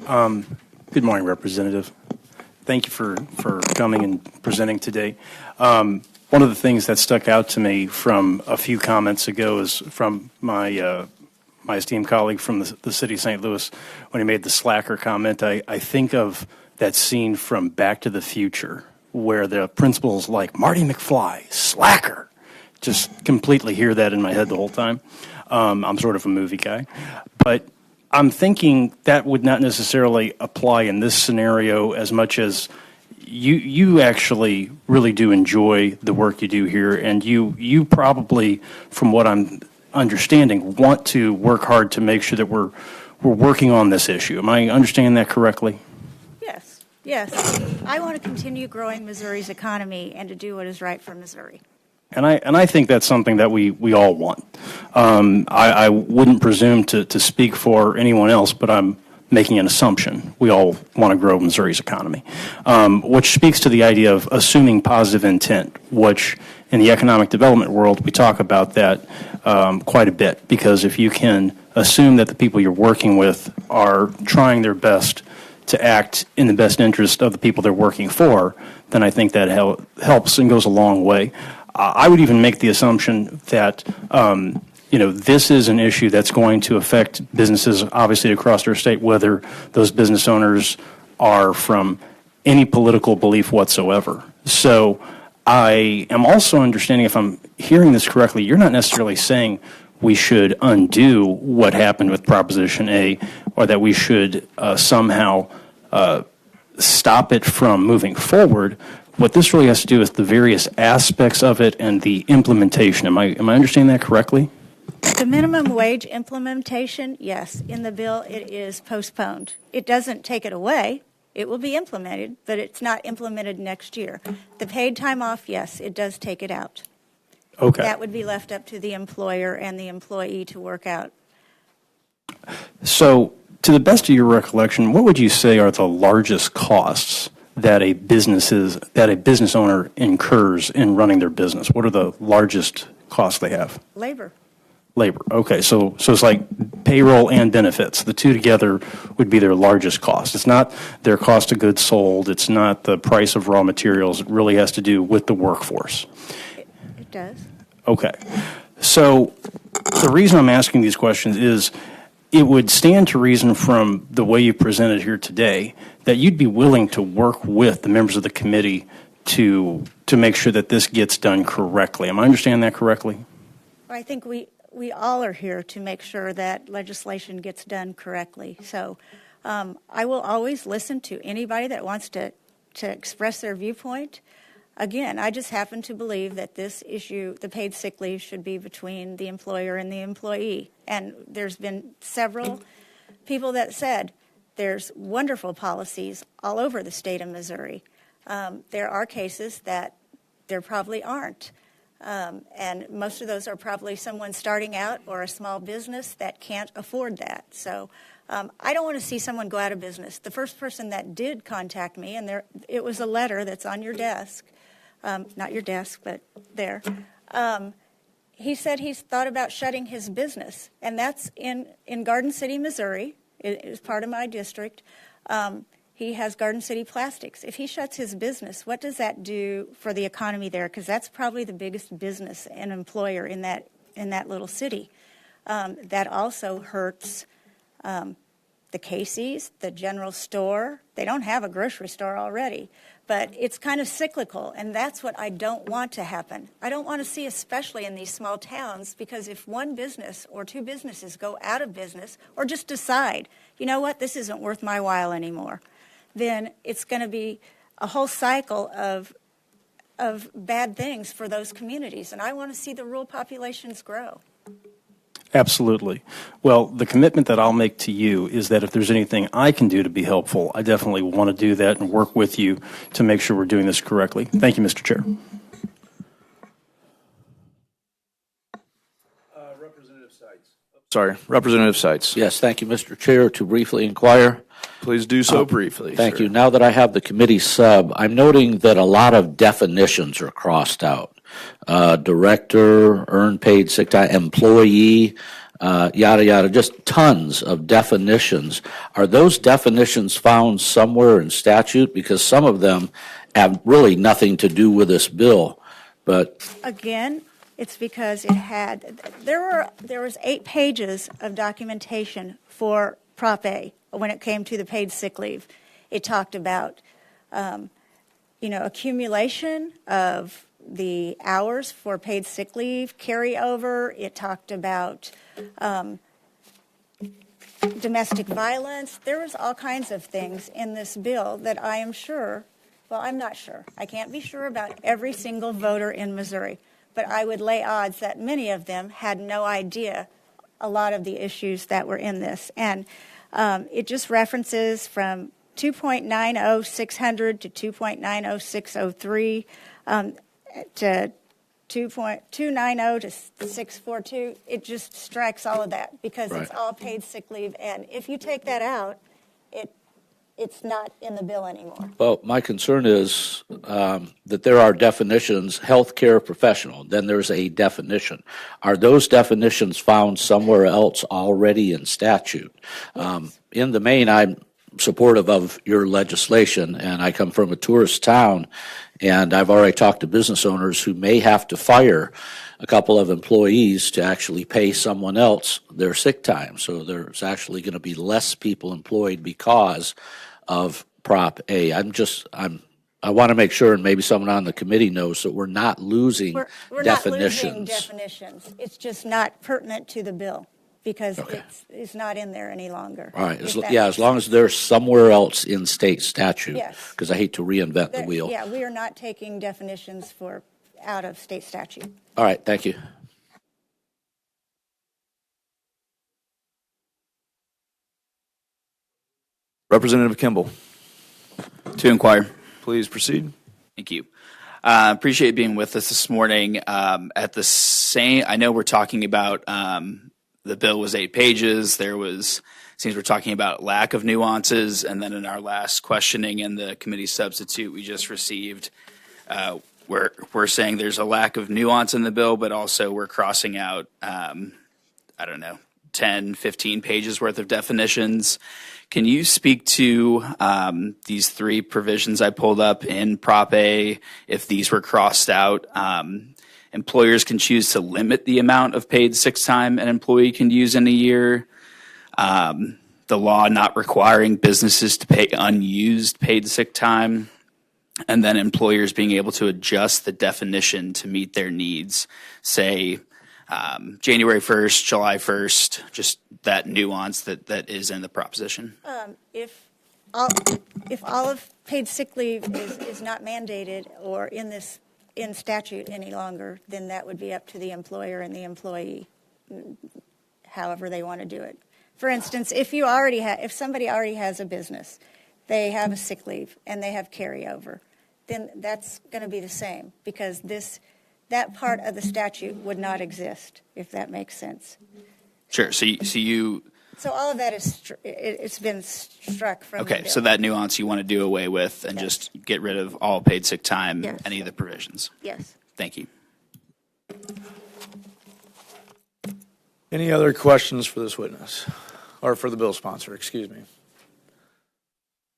Good morning, Representative. Thank you for coming and presenting today. One of the things that stuck out to me from a few comments ago is from my esteemed colleague from the city of St. Louis when he made the slacker comment. I think of that scene from Back to the Future where the principal's like, Marty McFly, slacker. Just completely hear that in my head the whole time. I'm sort of a movie guy. But I'm thinking that would not necessarily apply in this scenario as much as you actually really do enjoy the work you do here, and you probably, from what I'm understanding, want to work hard to make sure that we're working on this issue. Am I understanding that correctly? Yes. I want to continue growing Missouri's economy and to do what is right for Missouri. And I think that's something that we all want. I wouldn't presume to speak for anyone else, but I'm making an assumption. We all want to grow Missouri's economy, which speaks to the idea of assuming positive intent, which in the economic development world, we talk about that quite a bit, because if you can assume that the people you're working with are trying their best to act in the best interest of the people they're working for, then I think that helps and goes a long way. I would even make the assumption that this is an issue that's going to affect businesses, obviously, across our state, whether those business owners are from any political belief whatsoever. So I am also understanding, if I'm hearing this correctly, you're not necessarily saying we should undo what happened with Proposition A, or that we should somehow stop it from moving forward. What this really has to do is the various aspects of it and the implementation. Am I understanding that correctly? The minimum wage implementation, yes, in the bill it is postponed. It doesn't take it away. It will be implemented, but it's not implemented next year. The paid time off, yes, it does take it out. Okay. That would be left up to the employer and the employee to work out. So, to the best of your recollection, what would you say are the largest costs that a business owner incurs in running their business? What are the largest costs they have? Labor. Okay, so it's like payroll and benefits. The two together would be their largest cost. It's not their cost of goods sold. It's not the price of raw materials. It really has to do with the workforce. It does. Okay. So the reason I'm asking these questions is it would stand to reason from the way you presented here today that you'd be willing to work with the members of the committee to make sure that this gets done correctly. Am I understanding that correctly? I think we all are here to make sure that legislation gets done correctly. So I will always listen to anybody that wants to express their viewpoint. Again, I just happen to believe that this issue, the paid sick leave, should be between the employer and the employee. And there's been several people that said there's wonderful policies all over the state of Missouri. There are cases that there probably aren't. And most of those are probably someone starting out or a small business that can't afford that. So I don't want to see someone go out of business. The first person that did contact me, and it was a letter that's on your desk, not your desk, but there. he said he's thought about shutting his business, and that's in Garden City, Missouri. It is part of my district. He has Garden City Plastics. If he shuts his business, what does that do for the economy there? Because that's probably the biggest business and employer in that little city. That also hurts the Casey's, the general store. They don't have a grocery store already, but it's kind of cyclical, and that's what I don't want to happen. I don't want to see, especially in these small towns, because if one business or two businesses go out of business or just decide, you know what, this isn't worth my while anymore, then it's going to be a whole cycle of bad things for those communities, and I want to see the rural populations grow. Absolutely. Well, the commitment that I'll make to you is that if there's anything I can do to be helpful, I definitely want to do that and work with you to make sure we're doing this correctly. Thank you, Mr. Chair. Representative Seitz. Yes, thank you, Mr. Chair. To briefly inquire. Please do so briefly. Thank sir. you. Now that I have the committee sub, I'm noting that a lot of definitions are crossed out. Director, earned paid sick time, employee, yada, yada, just tons of definitions. Are those definitions found somewhere in statute? Because some of them have really nothing to do with this bill. But Again, it's because there was 8 pages of documentation for Prop A when it came to the paid sick leave. It talked about, accumulation of the hours for paid sick leave, carryover. It talked about domestic violence. There was all kinds of things in this bill that I am sure, well, I'm not sure. I can't be sure about every single voter in Missouri, but I would lay odds that many of them had no idea a lot of the issues that were in this. And it just references from 2.90600 to 2.90603. To 2.290 to 642, it just strikes all of that because it's all paid sick leave. And if you take that out, it's not in the bill anymore. Well, my concern is that there are definitions, healthcare professional, then there's a definition. Are those definitions found somewhere else already in statute? Yes. In the main, I'm supportive of your legislation, and I come from a tourist town, and I've already talked to business owners who may have to fire a couple of employees to actually pay someone else their sick time. So there's actually going to be less people employed because of Prop A. I want to make sure, and maybe someone on the committee knows, that we're not losing We're definitions. not losing definitions. It's just not pertinent to the bill because it's not in there any longer. All right. As long as they're somewhere else in state statute. Yes. Because I hate to reinvent the wheel. Yeah, we are not taking definitions out of state statute. All right. Thank you. Representative Kimball. To inquire. Please proceed. Thank you. Appreciate being with us this morning. I know we're talking about the bill was 8 pages. Seems we're talking about lack of nuances, and then in our last questioning in the committee substitute we just received, we're saying there's a lack of nuance in the bill, but also we're crossing out, 10, 15 pages worth of definitions. Can you speak to these 3 provisions I pulled up in Prop A, if these were crossed out? Employers can choose to limit the amount of paid sick time an employee can use in a year. The law not requiring businesses to pay unused paid sick time. And then employers being able to adjust the definition to meet their needs, say January 1st, July 1st, just that nuance that is in the proposition. If all of paid sick leave is not mandated or in statute any longer, then that would be up to the employer and the employee, however they want to do it. For instance, if somebody already has a business, they have a sick leave and they have carryover, then that's going to be the same because that part of the statute would not exist, if that makes sense. Sure. So all of that it's been struck from the bill. So that nuance you want to do away with and just get rid of all paid sick time, any of the provisions. Yes. Thank you. Any other questions for this witness, or for the bill sponsor, excuse me?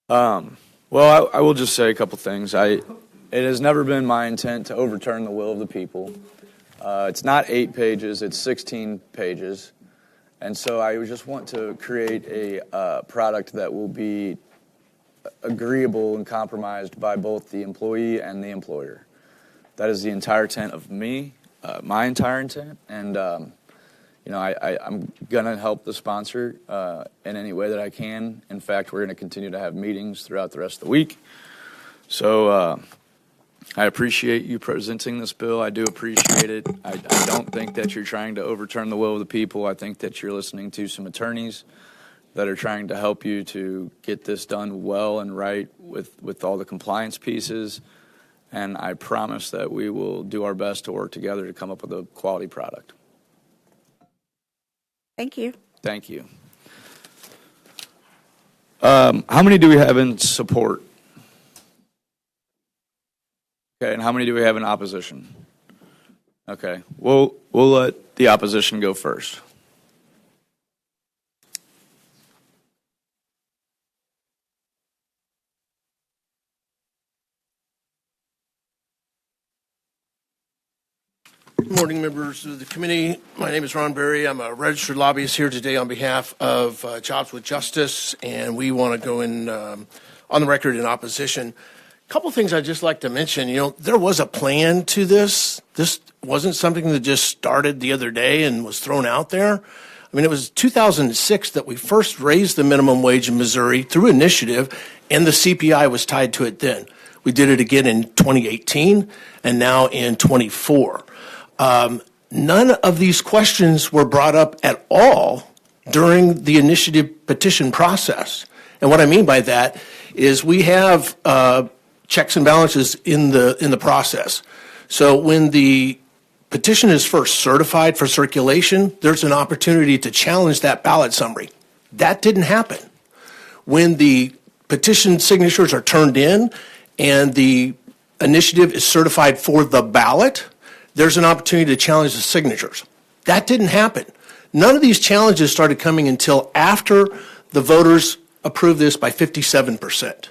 Well, I will just say a couple things. It has never been my intent to overturn the will of the people. It's not 8 pages, it's 16 pages. And so I just want to create a product that will be agreeable and compromised by both the employee and the employer. That is the entire intent of me, my entire intent. And, I'm going to help the sponsor in any way that I can. In fact, we're going to continue to have meetings throughout the rest of the week. So I appreciate you presenting this bill. I do appreciate it. I don't think that you're trying to overturn the will of the people. I think that you're listening to some attorneys that are trying to help you to get this done well and right with all the compliance pieces. And I promise that we will do our best to work together to come up with a quality product. Thank you. Thank you. How many do we have in support? Okay, and how many do we have in opposition? Okay, we'll let the opposition go first. Good morning, members of the committee. My name is Ron Berry. I'm a registered lobbyist here today on behalf of Jobs with Justice, and we want to go in on the record in opposition. A couple things I'd just like to mention. There was a plan to this. This wasn't something that just started the other day and was thrown out there. I mean, it was 2006 that we first raised the minimum wage in Missouri through initiative, and the CPI was tied to it then. We did it again in 2018 and now in 24. None of these questions were brought up at all during the initiative petition process. And what I mean by that is we have checks and balances in the process. So when the petition is first certified for circulation, there's an opportunity to challenge that ballot summary. That didn't happen. When the petition signatures are turned in and the initiative is certified for the ballot, there's an opportunity to challenge the signatures. That didn't happen. None of these challenges started coming until after the voters approved this by 57%.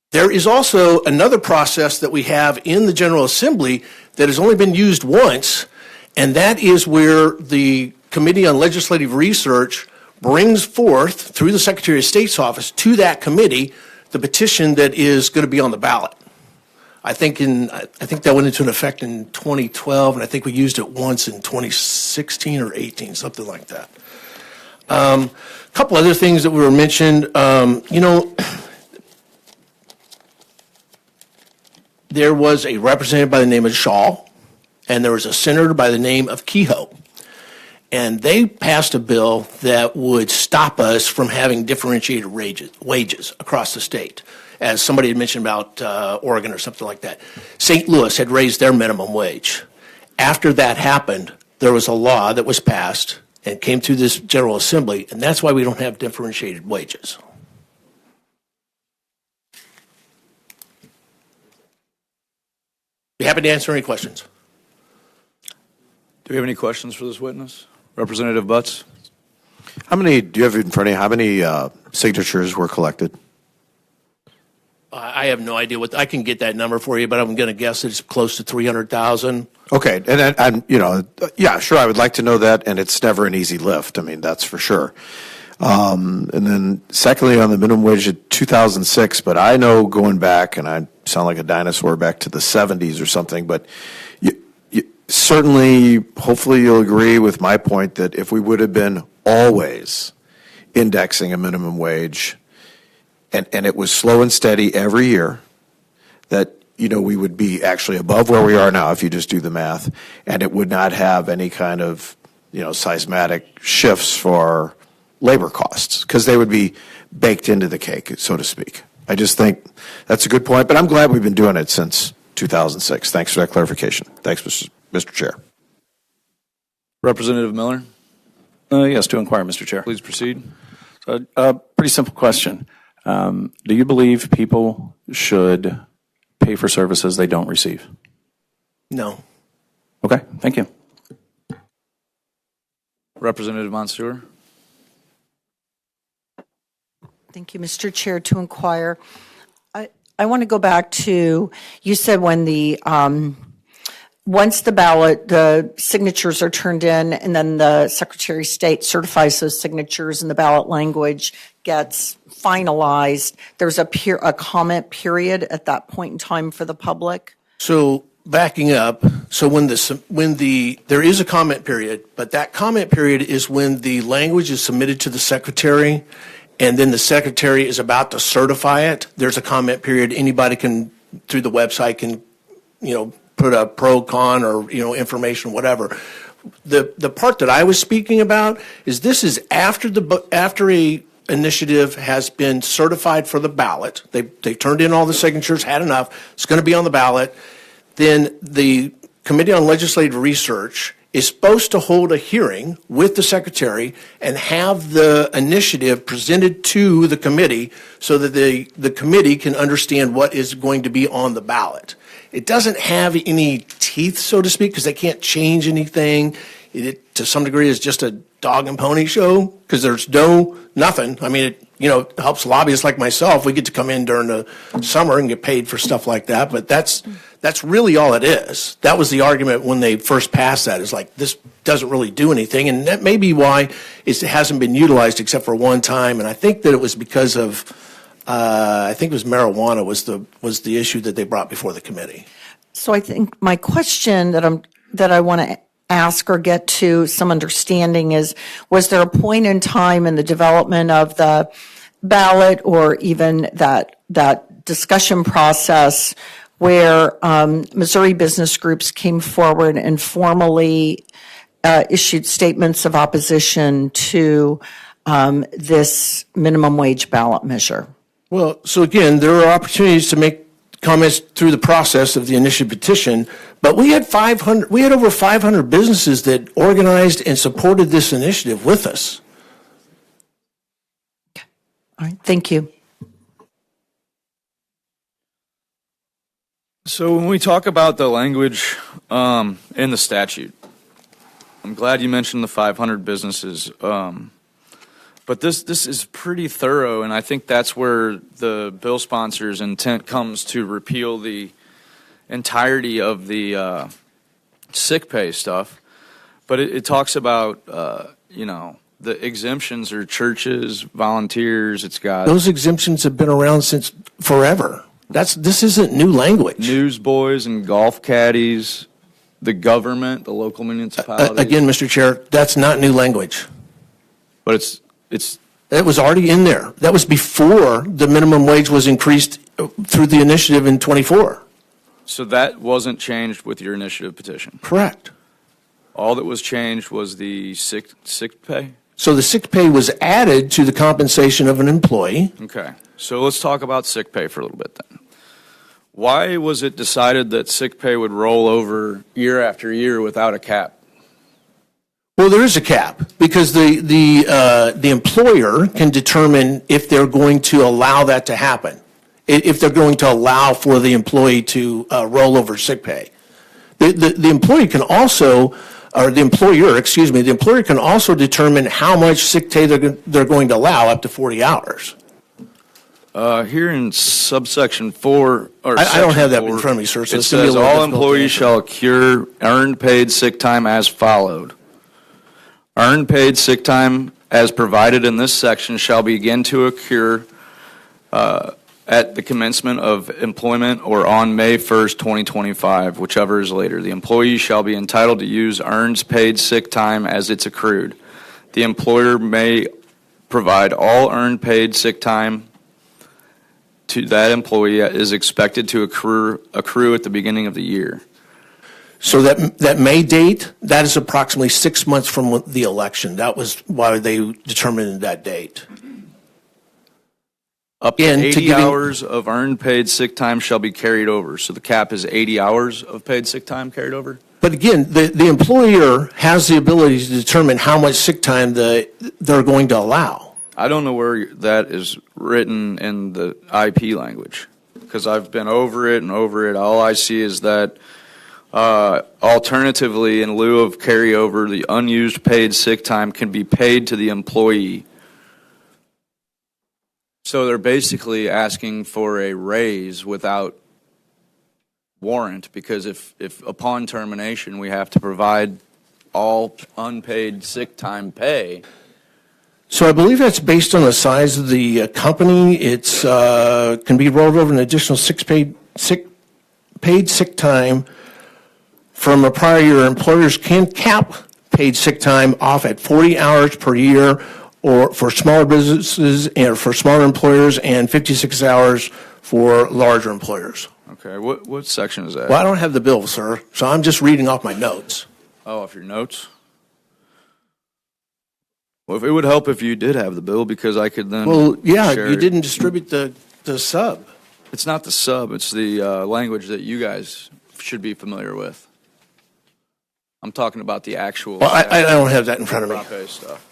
There is also another process that we have in the General Assembly that has only been used once, and that is where the Committee on Legislative Research brings forth, through the Secretary of State's office, to that committee, the petition that is going to be on the ballot. I think that went into effect in 2012, and I think we used it once in 2016 or 18, something like that. A couple other things that were mentioned. There was a representative by the name of Shaw, and there was a senator by the name of Kehoe. And they passed a bill that would stop us from having differentiated wages across the state. As somebody had mentioned about Oregon or something like that. St. Louis had raised their minimum wage. After that happened, there was a law that was passed and came through this General Assembly, and that's why we don't have differentiated wages. Be happy to answer any questions. Do we have any questions for this witness? Representative Butts? Do you have in front of you, how many signatures were collected? I have no idea I can get that number for you, but I'm going to guess it's close to 300,000. Okay, and yeah, sure, I would like to know that, and it's never an easy lift. I mean, that's for sure. And then secondly, on the minimum wage at 2006, but I know going back, and I sound like a dinosaur, back to the 70s or something, but certainly, hopefully you'll agree with my point that if we would have been always indexing a minimum wage, and it was slow and steady every year, that, we would be actually above where we are now if you just do the math, and it would not have any kind of, seismic shifts for labor costs, because they would be baked into the cake, so to speak. I just think that's a good point, but I'm glad we've been doing it since 2006. Thanks for that clarification. Thanks, Mr. Chair. Representative Miller? Yes, to inquire, Mr. Chair. Please proceed. Pretty simple question. Do you believe people should pay for services they don't receive? No. Okay, thank you. Representative Mansour. Thank you, Mr. Chair. To inquire, I want to go back to, you said when the, once the ballot, the signatures are turned in, and then the Secretary of State certifies those signatures and the ballot language gets finalized, there's a comment period at that point in time for the public? So backing up, so when there is a comment period, but that comment period is when the language is submitted to the secretary, and then the secretary is about to certify it. There's a comment period. Anybody can, through the website, can, put a pro, con, or, information, whatever. The part that I was speaking about is this is after a initiative has been certified for the ballot. They turned in all the signatures, had enough. It's going to be on the ballot. Then the Committee on Legislative Research is supposed to hold a hearing with the secretary and have the initiative presented to the committee so that the committee can understand what is going to be on the ballot. It doesn't have any teeth, so to speak, because they can't change anything. It, to some degree, is just a dog and pony show because there's nothing. I mean, it helps lobbyists like myself. We get to come in during the summer and get paid for stuff like that. But that's really all it is. That was the argument when they first passed that. Is like, this doesn't really do anything. And that may be why it hasn't been utilized except for one time. And I think that it was because of, I think it was marijuana was the issue that they brought before the committee. So I think my question that I want to ask or get to some understanding is, was there a point in time in the development of the ballot or even that discussion process where Missouri business groups came forward and formally issued statements of opposition to this minimum wage ballot measure? Well, so again, there are opportunities to make comments through the process of the initiative petition, but we had over 500 businesses that organized and supported this initiative with us. All right, thank you. So when we talk about the language in the statute, I'm glad you mentioned the 500 businesses. But this is pretty thorough, and I think that's where the bill sponsor's intent comes to repeal the entirety of the sick pay stuff. But it talks about, the exemptions are churches, volunteers, it's got... Those exemptions have been around since forever. This isn't new language. Newsboys and golf caddies, the government, the local municipalities. Again, Mr. Chair, that's not new language. But it was already in there. That was before the minimum wage was increased through the initiative in 24. So that wasn't changed with your initiative petition? Correct. All that was changed was the sick pay? So the sick pay was added to the compensation of an employee. Okay. So let's talk about sick pay for a little bit then. Why was it decided that sick pay would roll over year after year without a cap? Well, there is a cap because the employer can determine if they're going to allow that to happen, if they're going to allow for the employee to roll over sick pay. The employee can also, or the employer can also determine how much sick pay they're going to allow, up to 40 hours. Here in subsection 4, or I don't have that in front of me, sir. So it says all employees shall accrue earned paid sick time as followed. Earned paid sick time as provided in this section shall begin to accrue at the commencement of employment or on May 1st, 2025, whichever is later. The employee shall be entitled to use earned paid sick time as it's accrued. The employer may provide all earned paid sick time to that employee is expected to accrue at the beginning of the year. So that May date, that is approximately 6 months from the election. That was why they determined that date. Up to 80 hours of earned paid sick time shall be carried over. So the cap is 80 hours of paid sick time carried over? But again, the employer has the ability to determine how much sick time they're going to allow. I don't know where that is written in the IP language because I've been over it and over it. All I see is that Alternatively, in lieu of carryover, the unused paid sick time can be paid to the employee. So they're basically asking for a raise without warrant, because if upon termination we have to provide all unpaid sick time pay. So I believe that's based on the size of the company. It's can be rolled over an additional paid sick time from a prior year. Employers can cap paid sick time off at 40 hours per year, or for smaller businesses and for smaller employers, and 56 hours for larger employers. Okay, what section is that? Well, I don't have the bill, sir, so I'm just reading off my notes. Oh, off your notes? Well, it would help if you did have the bill, because I could then share You it. didn't distribute the sub. It's not the sub, it's the language that you guys should be familiar with. I'm talking about the actual. Well, I don't have that in front of me. Frappe stuff.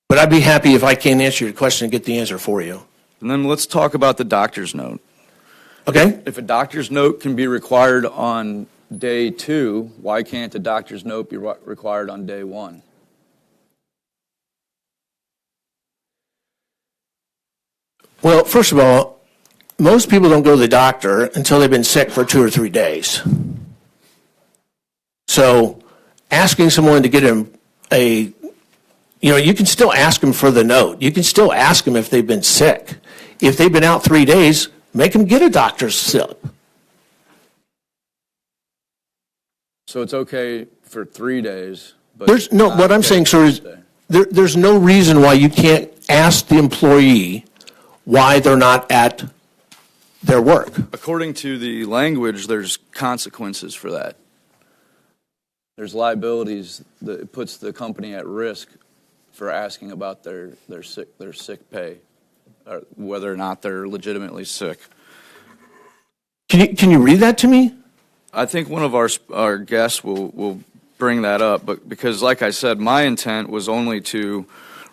But I'd be happy if I can answer your question and get the answer for you. And then let's talk about the doctor's note. Okay? If a doctor's note can be required on day 2, why can't a doctor's note be required on day 1? Well, first of all, most people don't go to the doctor until they've been sick for 2 or 3 days. So asking someone to get him you can still ask them for the note. You can still ask them if they've been sick. If they've been out 3 days, make them get a doctor's slip. So it's okay for 3 days, but What I'm saying, sir, is there's no reason why you can't ask the employee why they're not at their work. according to the language, there's consequences for that. There's liabilities that it puts the company at risk for asking about their sick pay, or whether or not they're legitimately sick. Can you read that to me? I think one of our guests will bring that up, but because, like I said, my intent was only to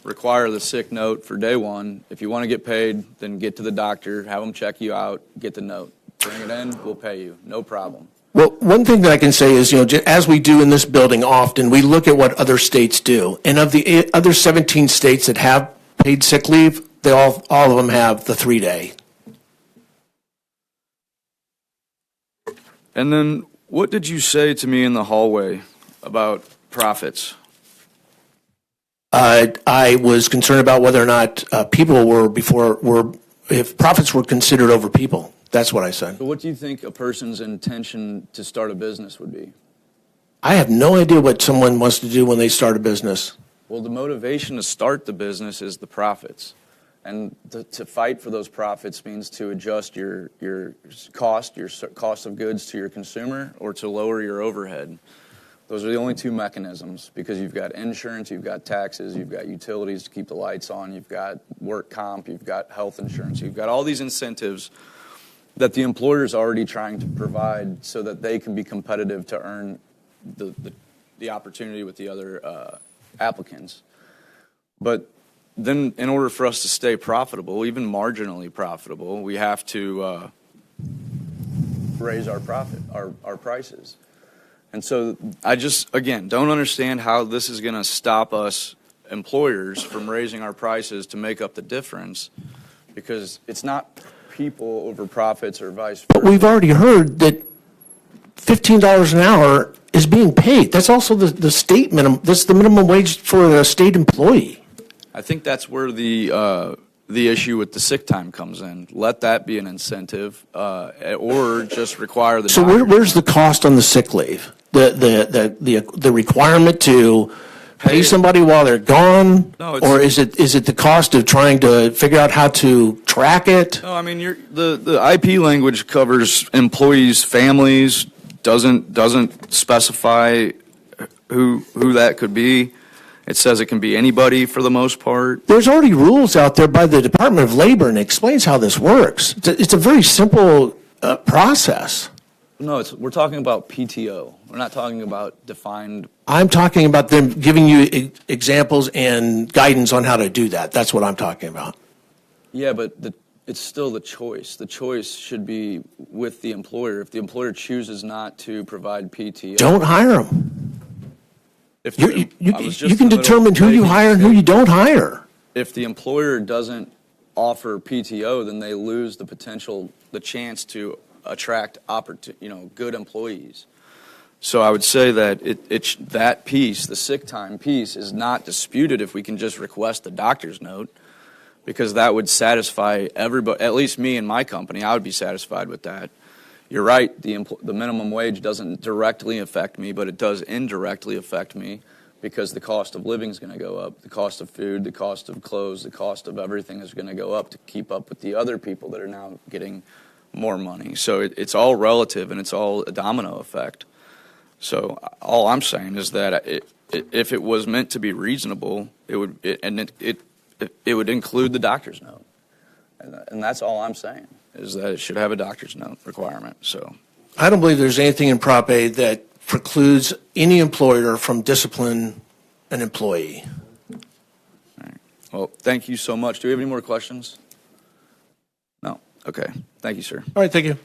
require the sick note for day 1. If you want to get paid, then get to the doctor, have them check you out, get the note, bring it in, we'll pay you, no problem. Well, one thing that I can say is, as we do in this building often, we look at what other states do. And of the other 17 states that have paid sick leave, all of them have the 3-day. And then what did you say to me in the hallway about profits? I was concerned about whether or not people if profits were considered over people. That's what I said. So what do you think a person's intention to start a business would be? I have no idea what someone wants to do when they start a business. Well, the motivation to start the business is the profits. And to fight for those profits means to adjust your cost of goods to your consumer, or to lower your overhead. Those are the only 2 mechanisms, because you've got insurance, you've got taxes, you've got utilities to keep the lights on, you've got work comp, you've got health insurance, you've got all these incentives that the employer is already trying to provide so that they can be competitive to earn the opportunity with the other applicants. But then in order for us to stay profitable, even marginally profitable, we have to raise our prices. And so I just, again, don't understand how this is going to stop us employers from raising our prices to make up the difference, because it's not people over profits or vice versa. But we've already heard that $15 an hour is being paid. That's also the state minimum. That's the minimum wage for a state employee. I think that's where the issue with the sick time comes in. Let that be an incentive, or just require the. So where's the cost on the sick leave? The requirement to pay somebody while they're gone, or is it the cost of trying to figure out how to track it? No, I mean the IP language covers employees' families, doesn't specify who that could be. It says it can be anybody for the most part. There's already rules out there by the Department of Labor, and it explains how this works. It's a very simple process. No, we're talking about PTO. We're not talking about defined. I'm talking about them giving you examples and guidance on how to do that. That's what I'm talking about. Yeah, but it's still the choice. The choice should be with the employer. If the employer chooses not to provide PTO, Don't hire them. If You I was just can in the middle of determine who you making a hire and who you don't hire. if the employer doesn't offer PTO, then they lose the chance to attract good employees. So I would say that that piece, the sick time piece, is not disputed if we can just request the doctor's note, because that would satisfy everybody. At least me and my company, I would be satisfied with that. You're right, the minimum wage doesn't directly affect me, but it does indirectly affect me, because the cost of living is going to go up, the cost of food, the cost of clothes, the cost of everything is going to go up to keep up with the other people that are now getting more money. So it's all relative, and it's all a domino effect. So all I'm saying is that if it was meant to be reasonable, it would include the doctor's note, and that's all I'm saying, is that it should have a doctor's note requirement. So I don't believe there's anything in Prop A that precludes any employer from discipline an employee. All right. Well, thank you so much. Do we have any more questions? No. Okay. Thank you, sir. All right, thank you.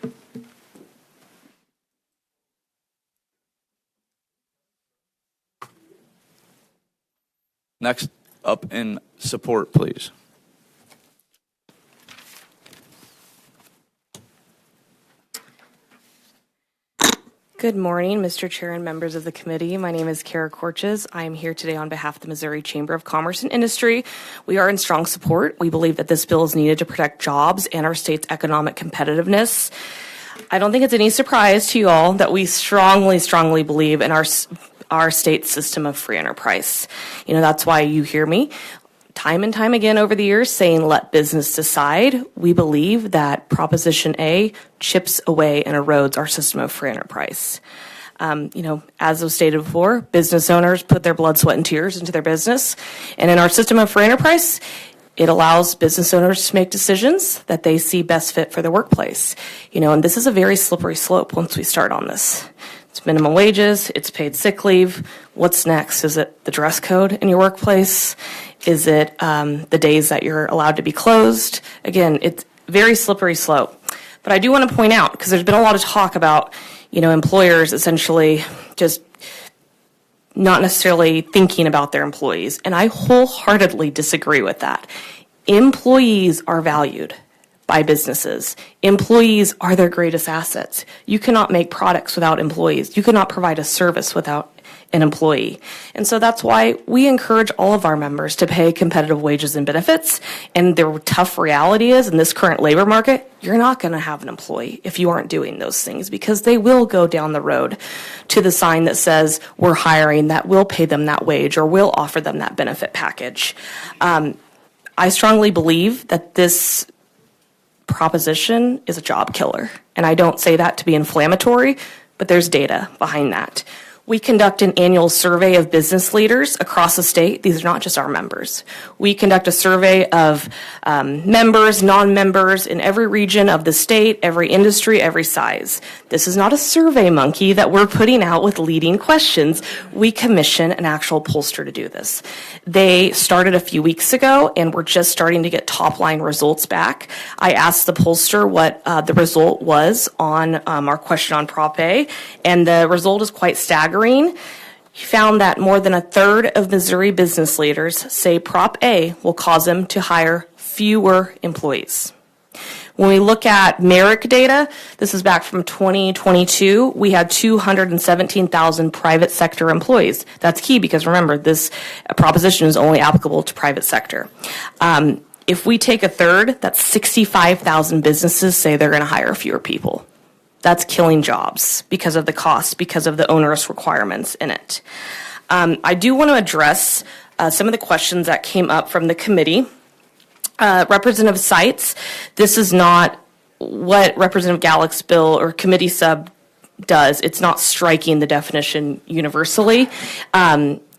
Next up in support, please. Good morning, Mr. Chair and members of the committee. My name is Kara Korches. I am here today on behalf of the Missouri Chamber of Commerce and Industry. We are in strong support. We believe that this bill is needed to protect jobs and our state's economic competitiveness. I don't think it's any surprise to you all that we strongly believe in our state's system of free enterprise. That's why you hear me time and time again over the years saying, let business decide. We believe that Proposition A chips away and erodes our system of free enterprise. As was stated before, business owners put their blood, sweat, and tears into their business. And in our system of free enterprise, it allows business owners to make decisions that they see best fit for their workplace. And this is a very slippery slope once we start on this. It's minimum wages, it's paid sick leave. What's next? Is it the dress code in your workplace? Is it the days that you're allowed to be closed? Again, it's very slippery slope. But I do want to point out, because there's been a lot of talk about, employers essentially just not necessarily thinking about their employees. And I wholeheartedly disagree with that. Employees are valued by businesses. Employees are their greatest assets. You cannot make products without employees. You cannot provide a service without an employee. And so that's why we encourage all of our members to pay competitive wages and benefits. And the tough reality is, in this current labor market, you're not going to have an employee if you aren't doing those things, because they will go down the road to the sign that says we're hiring, that will pay them that wage or will offer them that benefit package. I strongly believe that this proposition is a job killer. And I don't say that to be inflammatory, but there's data behind that. We conduct an annual survey of business leaders across the state. These are not just our members. We conduct a survey of members, non-members in every region of the state, every industry, every size. This is not a survey monkey that we're putting out with leading questions. We commission an actual pollster to do this. They started a few weeks ago, and we're just starting to get top-line results back. I asked the pollster what the result was on our question on Prop A, and the result is quite staggering. He found that more than a third of Missouri business leaders say Prop A will cause them to hire fewer employees. When we look at Merrick data, this is back from 2022, we had 217,000 private sector employees. That's key because remember, this proposition is only applicable to private sector. If we take a third, that's 65,000 businesses say they're going to hire fewer people. That's killing jobs because of the cost, because of the onerous requirements in it. I do want to address some of the questions that came up from the committee. Representative Seitz, this is not what Representative Gallick's bill or committee sub does. It's not striking the definition universally.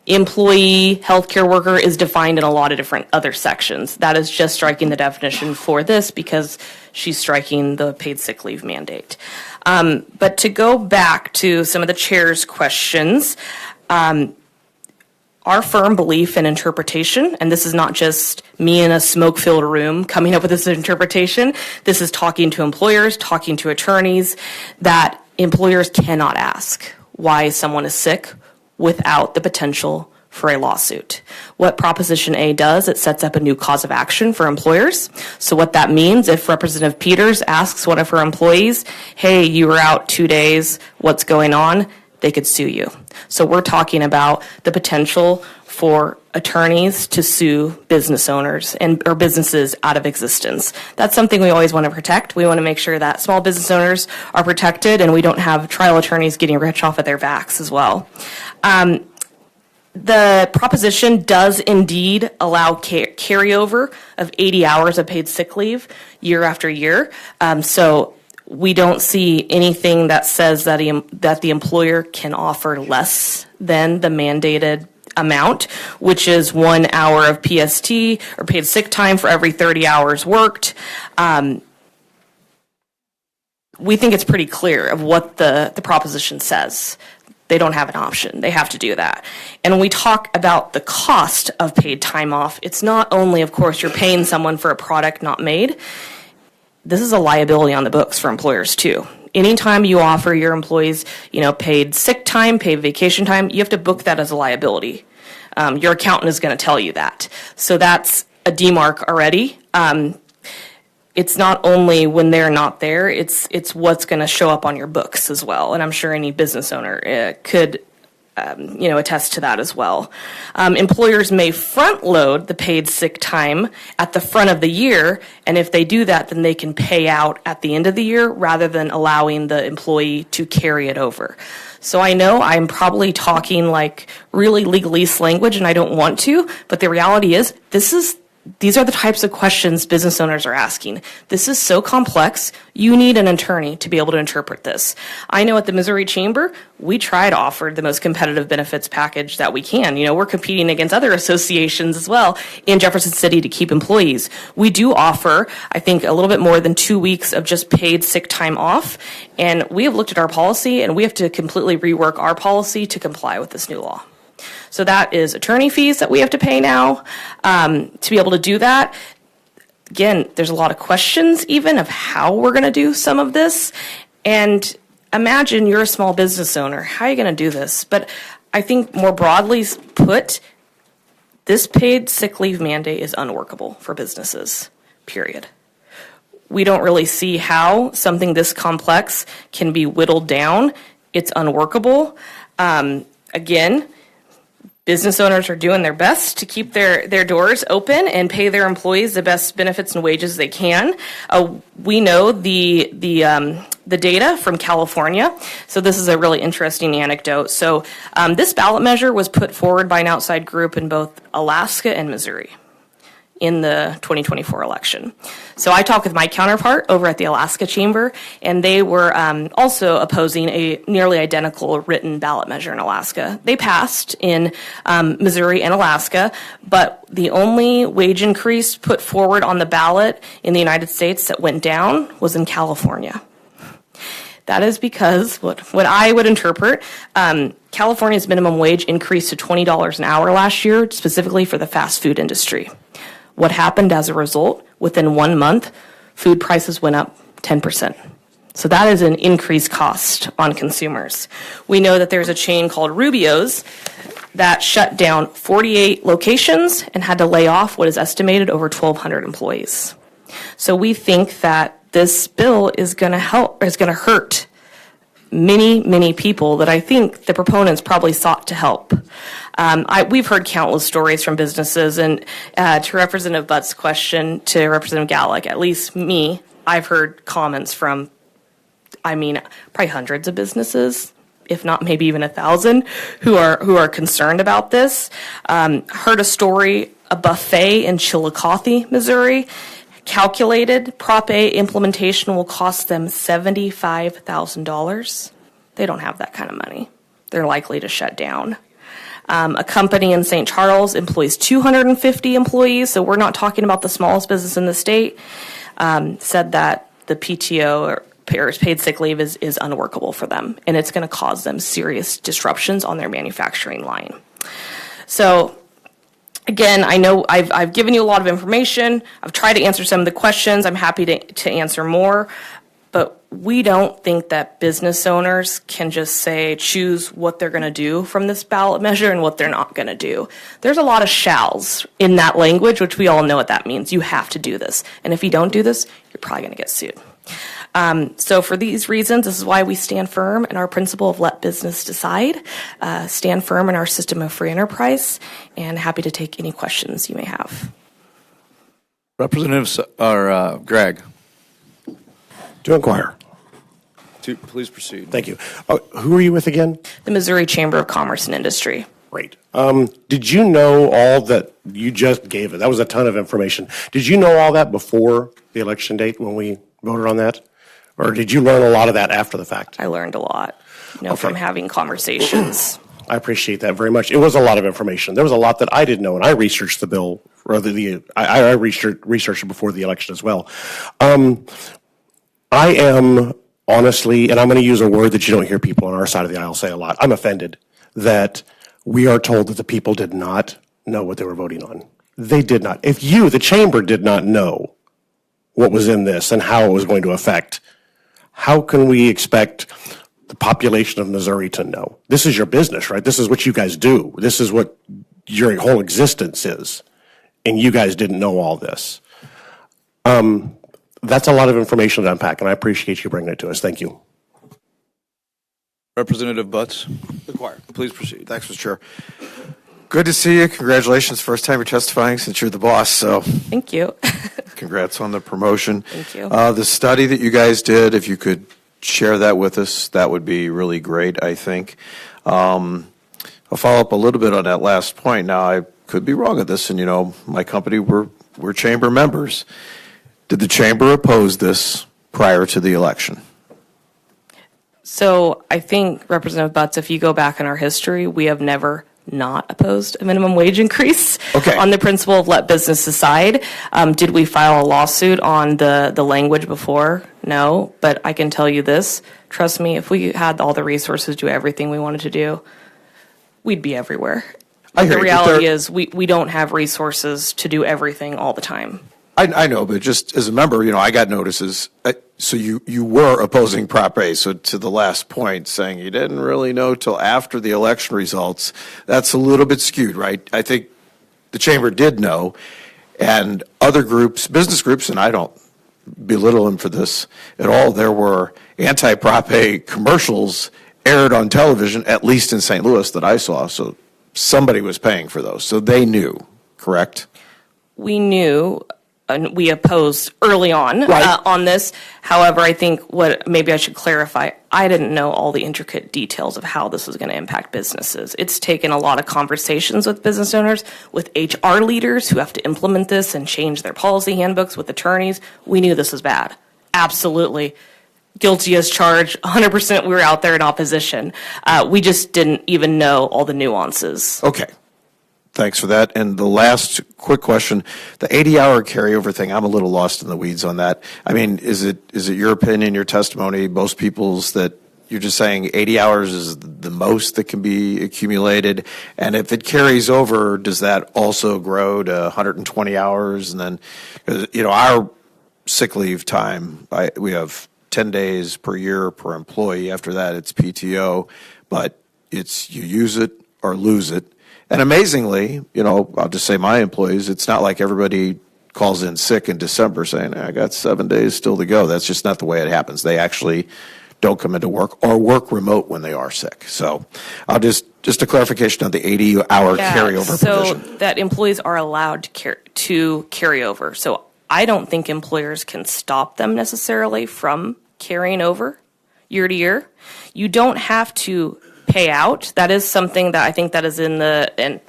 Employee, healthcare worker is defined in a lot of different other sections. That is just striking the definition for this because she's striking the paid sick leave mandate. But to go back to some of the chair's questions, on our firm belief and interpretation, and this is not just me in a smoke-filled room coming up with this interpretation, this is talking to employers, talking to attorneys, that employers cannot ask why someone is sick without the potential for a lawsuit. What Proposition A does, it sets up a new cause of action for employers. So what that means, if Representative Peters asks one of her employees, hey, you were out 2 days, what's going on? They could sue you. So we're talking about the potential for attorneys to sue business owners or businesses out of existence. That's something we always want to protect. We want to make sure that small business owners are protected and we don't have trial attorneys getting rich off of their backs as well. The proposition does indeed allow carryover of 80 hours of paid sick leave year after year. So we don't see anything that says that the employer can offer less than the mandated amount, which is 1 hour of PST or paid sick time for every 30 hours worked. We think it's pretty clear of what the proposition says. They don't have an option. They have to do that. And when we talk about the cost of paid time off, it's not only, of course, you're paying someone for a product not made. This is a liability on the books for employers too. Anytime you offer your employees, paid sick time, paid vacation time, you have to book that as a liability. Your accountant is going to tell you that. So that's a demarc already. It's not only when they're not there, it's what's going to show up on your books as well. And I'm sure any business owner could attest to that as well. Employers may front load the paid sick time at the front of the year, and if they do that, then they can pay out at the end of the year rather than allowing the employee to carry it over. So I know I'm probably talking like really legalese language, and I don't want to, but the reality is these are the types of questions business owners are asking. This is so complex, you need an attorney to be able to interpret this. I know at the Missouri Chamber, we try to offer the most competitive benefits package that we can. We're competing against other associations as well in Jefferson City to keep employees. We do offer, I think, a little bit more than 2 weeks of just paid sick time off. And we have looked at our policy, and we have to completely rework our policy to comply with this new law. So that is attorney fees that we have to pay now to be able to do that. Again, there's a lot of questions even of how we're going to do some of this. And imagine you're a small business owner. How are you going to do this? But I think more broadly put, this paid sick leave mandate is unworkable for businesses, period. We don't really see how something this complex can be whittled down. It's unworkable. Again, business owners are doing their best to keep their doors open and pay their employees the best benefits and wages they can. We know the data from California. So this is a really interesting anecdote. So this ballot measure was put forward by an outside group in both Alaska and Missouri in the 2024 election. So I talked with my counterpart over at the Alaska Chamber, and they were also opposing a nearly identical written ballot measure in Alaska. They passed in Missouri and Alaska, but the only wage increase put forward on the ballot in the United States that went down was in California. That is because what I would interpret, California's minimum wage increased to $20 an hour last year, specifically for the fast food industry. What happened as a result? Within 1 month, food prices went up 10%. So that is an increased cost on consumers. We know that there's a chain called Rubio's that shut down 48 locations and had to lay off what is estimated over 1,200 employees. So we think that this bill is going to hurt many, many people that I think the proponents probably sought to help. We've heard countless stories from businesses, and to Representative Butt's question to Representative Gallick, at least me, I've heard comments from, probably hundreds of businesses, if not maybe even 1,000, who are concerned about this. Heard a story, a buffet in Chillicothe, Missouri, calculated Prop A implementation will cost them $75,000. They don't have that kind of money. They're likely to shut down. A company in St. Charles employs 250 employees, so we're not talking about the smallest business in the state, said that the PTO or paid sick leave is unworkable for them, and it's going to cause them serious disruptions on their manufacturing line. So again, I know I've given you a lot of information. I've tried to answer some of the questions. I'm happy to answer more. But we don't think that business owners can just choose what they're going to do from this ballot measure and what they're not going to do. There's a lot of shalls in that language, which we all know what that means. You have to do this. And if you don't do this, you're probably going to get sued. So for these reasons, this is why we stand firm in our principle of let business decide, stand firm in our system of free enterprise, and happy to take any questions you may have. Representative Gregg. To inquire. Please proceed. Thank you. Who are you with again? The Missouri Chamber of Commerce and Industry. Great. Did you know all that you just gave it? That was a ton of information. Did you know all that before the election date when we voted on that? Or did you learn a lot of that after the fact? I learned a lot, from having conversations. I appreciate that very much. It was a lot of information. There was a lot that I didn't know, and I researched the bill, I researched it before the election as well. I am honestly, and I'm going to use a word that you don't hear people on our side of the aisle say a lot, I'm offended that we are told that the people did not know what they were voting on. They did not. If you, the chamber, did not know what was in this and how it was going to affect, how can we expect the population of Missouri to know? This is your business, right? This is what you guys do. This is what your whole existence is. And you guys didn't know all this. That's a lot of information to unpack, and I appreciate you bringing it to us. Thank you. Representative Butts. Please proceed. Thanks, Mr. Chair. Good to see you. Congratulations. First time you're testifying since you're the boss, so. Thank you. Congrats on the promotion. Thank you. The study that you guys did, if you could share that with us, that would be really great, I think. I'll follow up a little bit on that last point. Now, I could be wrong at this, and my company, we're chamber members. Did the chamber oppose this prior to the election? So I think, Representative Butts, if you go back in our history, we have never not opposed a minimum wage increase on the principle of let business decide. Did we file a lawsuit on the language before? No, but I can tell you this. Trust me, if we had all the resources to do everything we wanted to do, we'd be everywhere. The reality is we don't have resources to do everything all the time. I know, but just as a member, I got notices. So you were opposing Prop A. So to the last point, saying you didn't really know till after the election results, that's a little bit skewed, right? I think the chamber did know, and other groups, business groups, and I don't belittle them for this at all. There were anti-Prop A commercials aired on television, at least in St. Louis, that I saw. So somebody was paying for those. So they knew, correct? We knew. And we opposed early on on this. However, I think what maybe I should clarify, I didn't know all the intricate details of how this was going to impact businesses. It's taken a lot of conversations with business owners, with HR leaders who have to implement this and change their policy handbooks, with attorneys. We knew this was bad. Absolutely. Guilty as charged. 100% we were out there in opposition. We just didn't even know all the nuances. Okay. Thanks for that. And the last quick question, the 80-hour carryover thing, I'm a little lost in the weeds on that. I mean, is it your opinion, your testimony, most people's, that you're just saying 80 hours is the most that can be accumulated? And if it carries over, does that also grow to 120 hours? And then, our sick leave time, we have 10 days per year per employee. After that, it's PTO. But it's you use it or lose it. And amazingly, I'll just say my employees, it's not like everybody calls in sick in December saying, I got 7 days still to go. That's just not the way it happens. They actually don't come into work or work remote when they are sick. So I'll just a clarification on the 80-hour carryover provision. So that employees are allowed to carry over. So I don't think employers can stop them necessarily from carrying over year to year. You don't have to pay out. That is something that I think that is and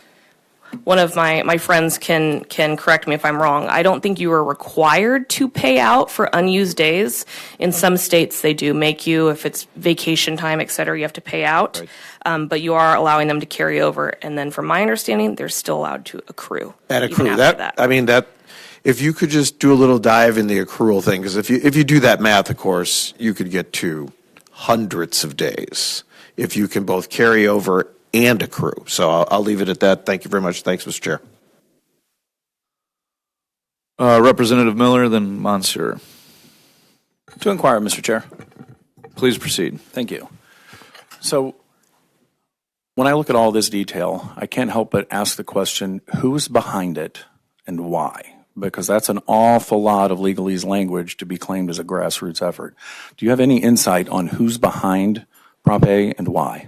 one of my friends can correct me if I'm wrong. I don't think you are required to pay out for unused days. In some states, they do make you, if it's vacation time, et cetera, you have to pay out. Right. But you are allowing them to carry over. And then from my understanding, they're still allowed to accrue. And accrue. If you could just do a little dive in the accrual thing, because if you do that math, of course, you could get to hundreds of days if you can both carry over and accrue. So I'll leave it at that. Thank you very much. Thanks, Mr. Chair. Representative Miller, then Monsieur. To inquire, Mr. Chair. Please proceed. Thank you. So when I look at all this detail, I can't help but ask the question, who's behind it and why? Because that's an awful lot of legalese language to be claimed as a grassroots effort. Do you have any insight on who's behind Prop A and why?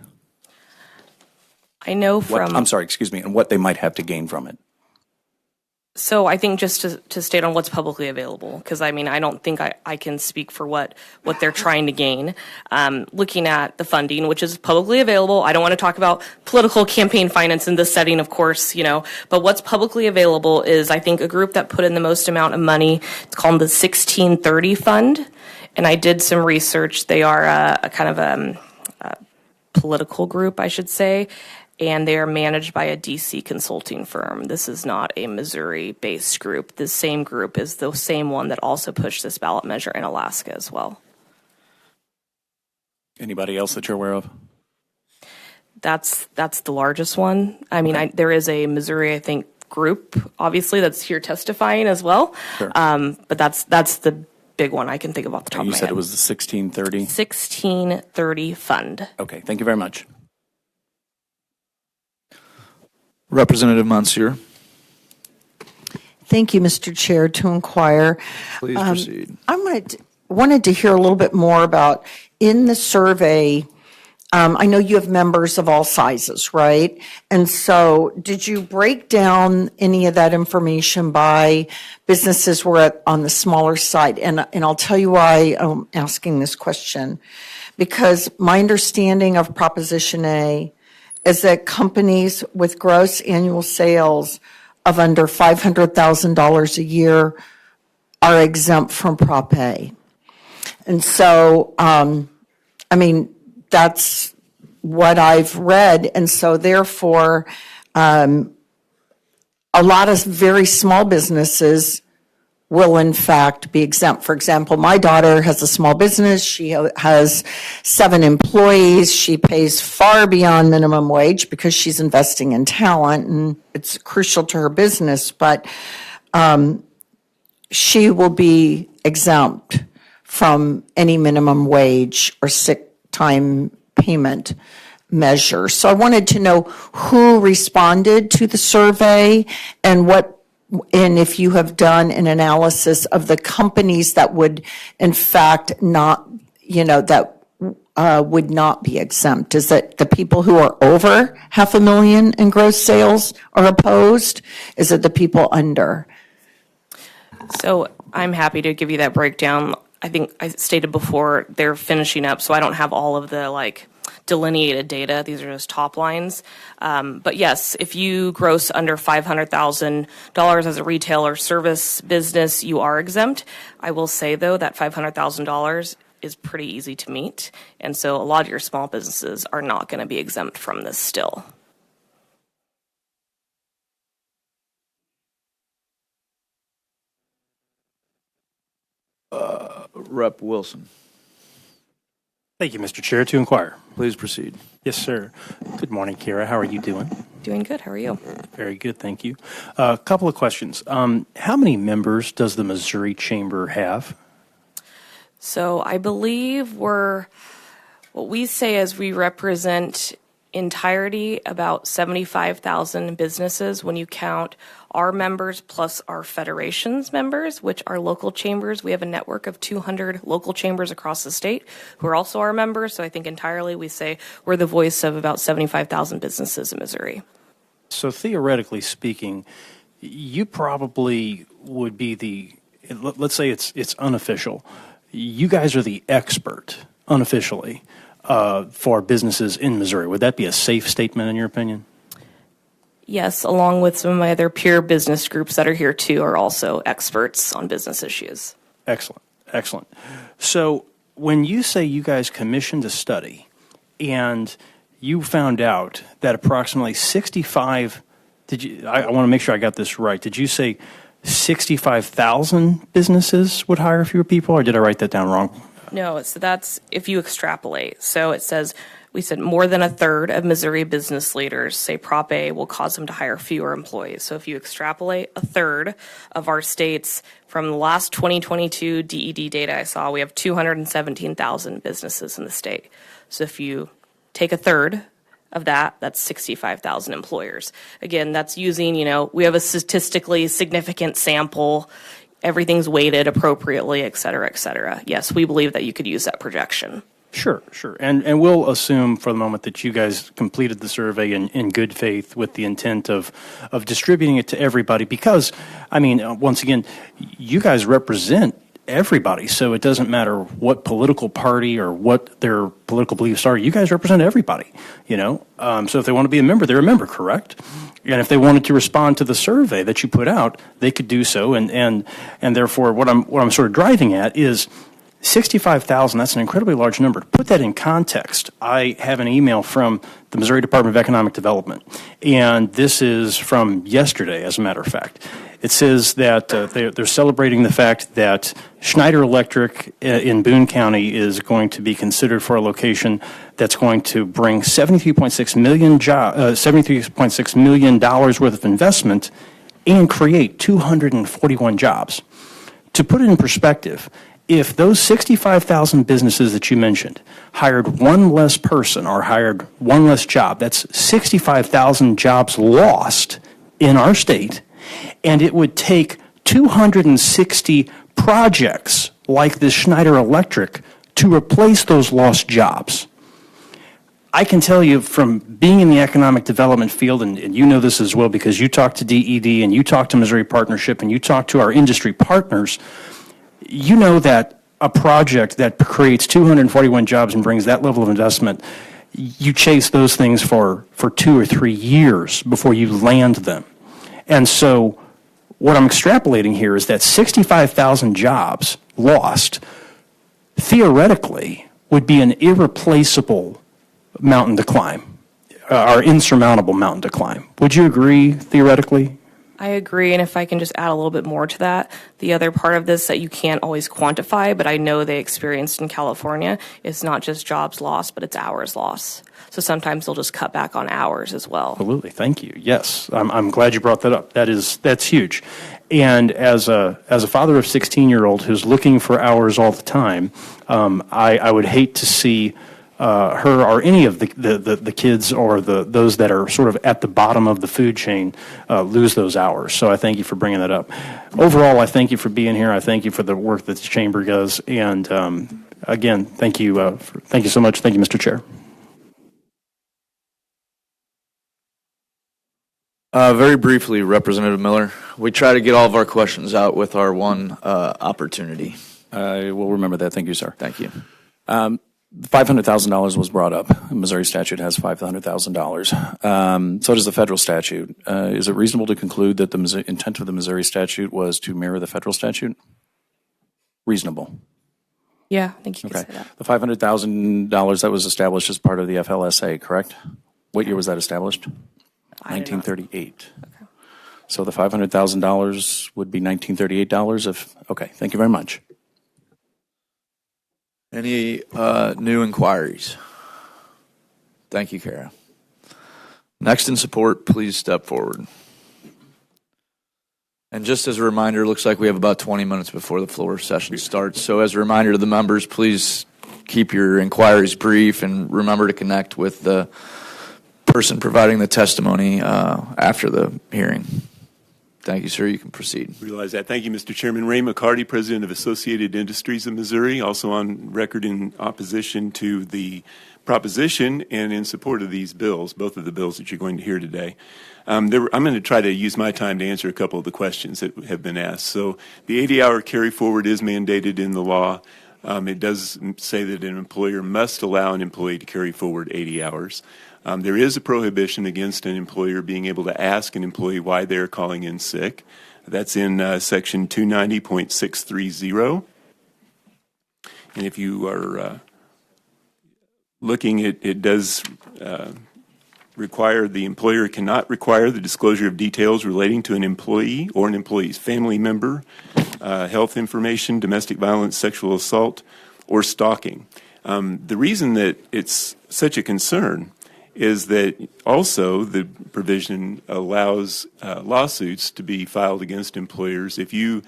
I know from... and what they might have to gain from it. So I think just to state on what's publicly available, because I mean, I don't think I can speak for what they're trying to gain. Looking at the funding, which is publicly available, I don't want to talk about political campaign finance in this setting, of course, but what's publicly available is, I think, a group that put in the most amount of money. It's called the 1630 Fund, and I did some research. They are a kind of a political group, I should say, and they are managed by a DC consulting firm. This is not a Missouri-based group. This same group is the same one that also pushed this ballot measure in Alaska as well. Anybody else that you're aware of? That's the largest one. I mean, there is a Missouri, I think, group, obviously, that's here testifying as well. Sure. But that's the big one I can think of off the top of my head. You said it was the 1630? 1630 Fund. Okay, thank you very much. Representative Monsieur. Thank you, Mr. Chair. To inquire, Please proceed. I wanted to hear a little bit more about, in the survey, I know you have members of all sizes, right? And so did you break down any of that information by businesses were on the smaller side? And I'll tell you why I'm asking this question. Because my understanding of Proposition A is that companies with gross annual sales of under $500,000 a year are exempt from Prop A. And so, I mean, that's what I've read. And so therefore, a lot of very small businesses will in fact be exempt. For example, my daughter has a small business. She has 7 employees. She pays far beyond minimum wage because she's investing in talent and it's crucial to her business, but she will be exempt from any minimum wage or sick time payment measure. So I wanted to know who responded to the survey and if you have done an analysis of the companies that would in fact not, that would not be exempt. Is it the people who are over $500,000 in gross sales are opposed? Is it the people under? So I'm happy to give you that breakdown. I think I stated before they're finishing up, so I don't have all of the delineated data. These are just top lines. But yes, if you gross under $500,000 as a retail or service business, you are exempt. I will say, though, that $500,000 is pretty easy to meet. And so a lot of your small businesses are not going to be exempt from this still. Rep. Wilson. Thank you, Mr. Chair. To inquire. Please proceed. Yes, sir. Good morning, Kira. How are you doing? Doing good. How are you? Very good, thank you. A couple of questions. How many members does the Missouri Chamber have? So I believe what we say is we represent entirety about 75,000 businesses when you count our members plus our federation's members, which are local chambers. We have a network of 200 local chambers across the state who are also our members. So I think entirely we say we're the voice of about 75,000 businesses in Missouri. So theoretically speaking, you probably would be let's say it's unofficial. You guys are the expert unofficially for businesses in Missouri. Would that be a safe statement in your opinion? Yes, along with some of my other peer business groups that are here too are also experts on business issues. Excellent, excellent. So when you say you guys commissioned a study and you found out that approximately 65, I want to make sure I got this right. Did you say 65,000 businesses would hire fewer people, or did I write that down wrong? No, so that's if you extrapolate. So it says We said more than a third of Missouri business leaders say Prop A will cause them to hire fewer employees. So if you extrapolate a third of our states from the last 2022 DED data I saw, we have 217,000 businesses in the state. So if you take a third of that, that's 65,000 employers. Again, that's using, we have a statistically significant sample. Everything's weighted appropriately, et cetera, et cetera. Yes, we believe that you could use that projection. Sure. And we'll assume for the moment that you guys completed the survey in good faith with the intent of distributing it to everybody because, once again, you guys represent everybody. So it doesn't matter what political party or what their political beliefs are. You guys represent everybody, So if they want to be a member, they're a member, correct? And if they wanted to respond to the survey that you put out, they could do so. And therefore, what I'm sort of driving at is 65,000, that's an incredibly large number. To put that in context, I have an email from the Missouri Department of Economic Development, and this is from yesterday, as a matter of fact. It says that they're celebrating the fact that Schneider Electric in Boone County is going to be considered for a location that's going to bring $73.6 million worth of investment and create 241 jobs. To put it in perspective, if those 65,000 businesses that you mentioned hired one less person or hired one less job, that's 65,000 jobs lost in our state, and it would take 260 projects like this Schneider Electric to replace those lost jobs. I can tell you from being in the economic development field, and you know this as well because you talk to DED and you talk to Missouri Partnership and you talk to our industry partners, you know that a project that creates 241 jobs and brings that level of investment, you chase those things for 2 or 3 years before you land them. And so what I'm extrapolating here is that 65,000 jobs lost theoretically would be an irreplaceable mountain to climb, or insurmountable mountain to climb. Would you agree theoretically? I agree, and if I can just add a little bit more to that, the other part of this that you can't always quantify, but I know they experienced in California, is not just jobs lost, but it's hours lost. So sometimes they'll just cut back on hours as well. Absolutely, thank you. Yes, I'm glad you brought that up. That's huge. And as a father of 16-year-old who's looking for hours all the time, I would hate to see her or any of the kids or those that are sort of at the bottom of the food chain lose those hours. So I thank you for bringing that up. Overall, I thank you for being here. I thank you for the work that the chamber does. And again, thank you so much. Thank you, Mr. Chair. Very briefly, Representative Miller, we try to get all of our questions out with our one opportunity. I will remember that. Thank you, sir. Thank you. $500,000 was brought up. The Missouri statute has $500,000. So does the federal statute. Is it reasonable to conclude that the intent of the Missouri statute was to mirror the federal statute? Reasonable. Yeah, I think you can say that. The $500,000 that was established as part of the FLSA, correct? What year was that established? 1938. Okay. So the $500,000 would be $1938 okay, thank you very much. Any new inquiries? Thank you, Kara. Next in support, please step forward. And just as a reminder, it looks like we have about 20 minutes before the floor session starts. So as a reminder to the members, please keep your inquiries brief and remember to connect with the person providing the testimony after the hearing. Thank you, sir. You can proceed. Realize that. Thank you, Mr. Chairman. Ray McCarty, President of Associated Industries of Missouri, also on record in opposition to the proposition and in support of these bills, both of the bills that you're going to hear today. I'm going to try to use my time to answer a couple of the questions that have been asked. So the 80-hour carry forward is mandated in the law. It does say that an employer must allow an employee to carry forward 80 hours. There is a prohibition against an employer being able to ask an employee why they're calling in sick. That's in section 290.630. And if you are looking, it does require the employer cannot require the disclosure of details relating to an employee or an employee's family member, health information, domestic violence, sexual assault, or stalking. The reason that it's such a concern is that also the provision allows lawsuits to be filed against employers if you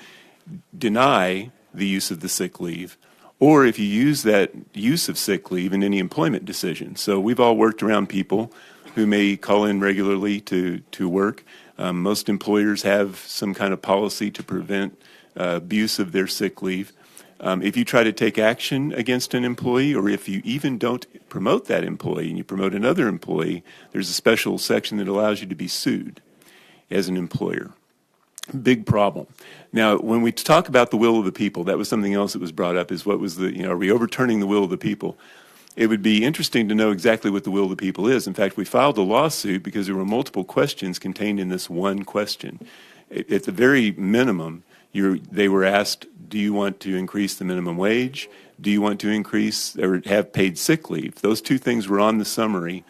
deny the use of the sick leave, or if you use that use of sick leave in any employment decision. So we've all worked around people who may call in regularly to work. Most employers have some kind of policy to prevent abuse of their sick leave. If you try to take action against an employee, or if you even don't promote that employee and you promote another employee, there's a special section that allows you to be sued as an employer. Big problem. Now, when we talk about the will of the people, that was something else that was brought up, is what was the, are we overturning the will of the people? It would be interesting to know exactly what the will of the people is. In fact, we filed a lawsuit because there were multiple questions contained in this one question. At the very minimum, they were asked, do you want to increase the minimum wage? Do you want to increase or have paid sick leave? Those two things were on the summary.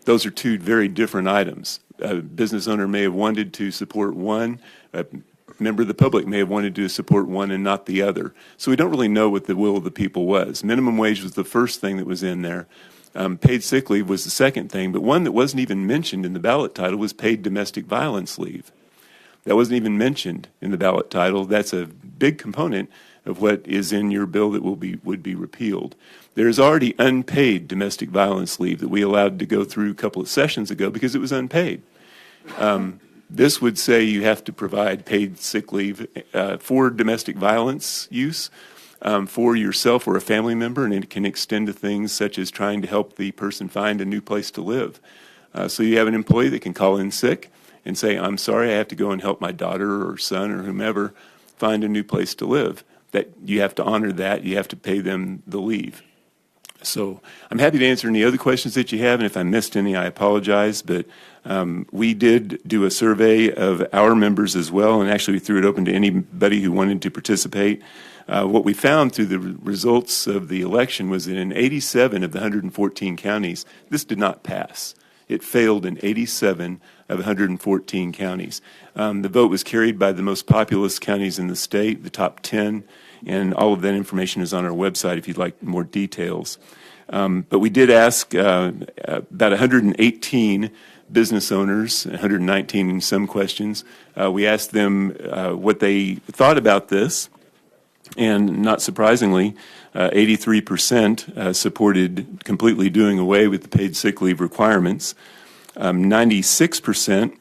Those are two very different items. A business owner may have wanted to support one. A member of the public may have wanted to support one and not the other. So we don't really know what the will of the people was. Minimum wage was the first thing that was in there. Paid sick leave was the second thing. But one that wasn't even mentioned in the ballot title was paid domestic violence leave. That wasn't even mentioned in the ballot title. That's a big component of what is in your bill that would be repealed. There's already unpaid domestic violence leave that we allowed to go through a couple of sessions ago because it was unpaid. This would say you have to provide paid sick leave for domestic violence use for yourself or a family member, and it can extend to things such as trying to help the person find a new place to live. So you have an employee that can call in sick and say, I'm sorry, I have to go and help my daughter or son or whomever find a new place to live. That you have to honor that. You have to pay them the leave. So I'm happy to answer any other questions that you have, and if I missed any, I apologize. But we did do a survey of our members as well, and actually we threw it open to anybody who wanted to participate. What we found through the results of the election was that in 87 of the 114 counties, this did not pass. It failed in 87 of 114 counties. The vote was carried by the most populous counties in the state, the top 10, and all of that information is on our website if you'd like more details. But we did ask about 118 business owners, 119 in some questions. We asked them what they thought about this, and not surprisingly, 83% supported completely doing away with the paid sick leave requirements. 96%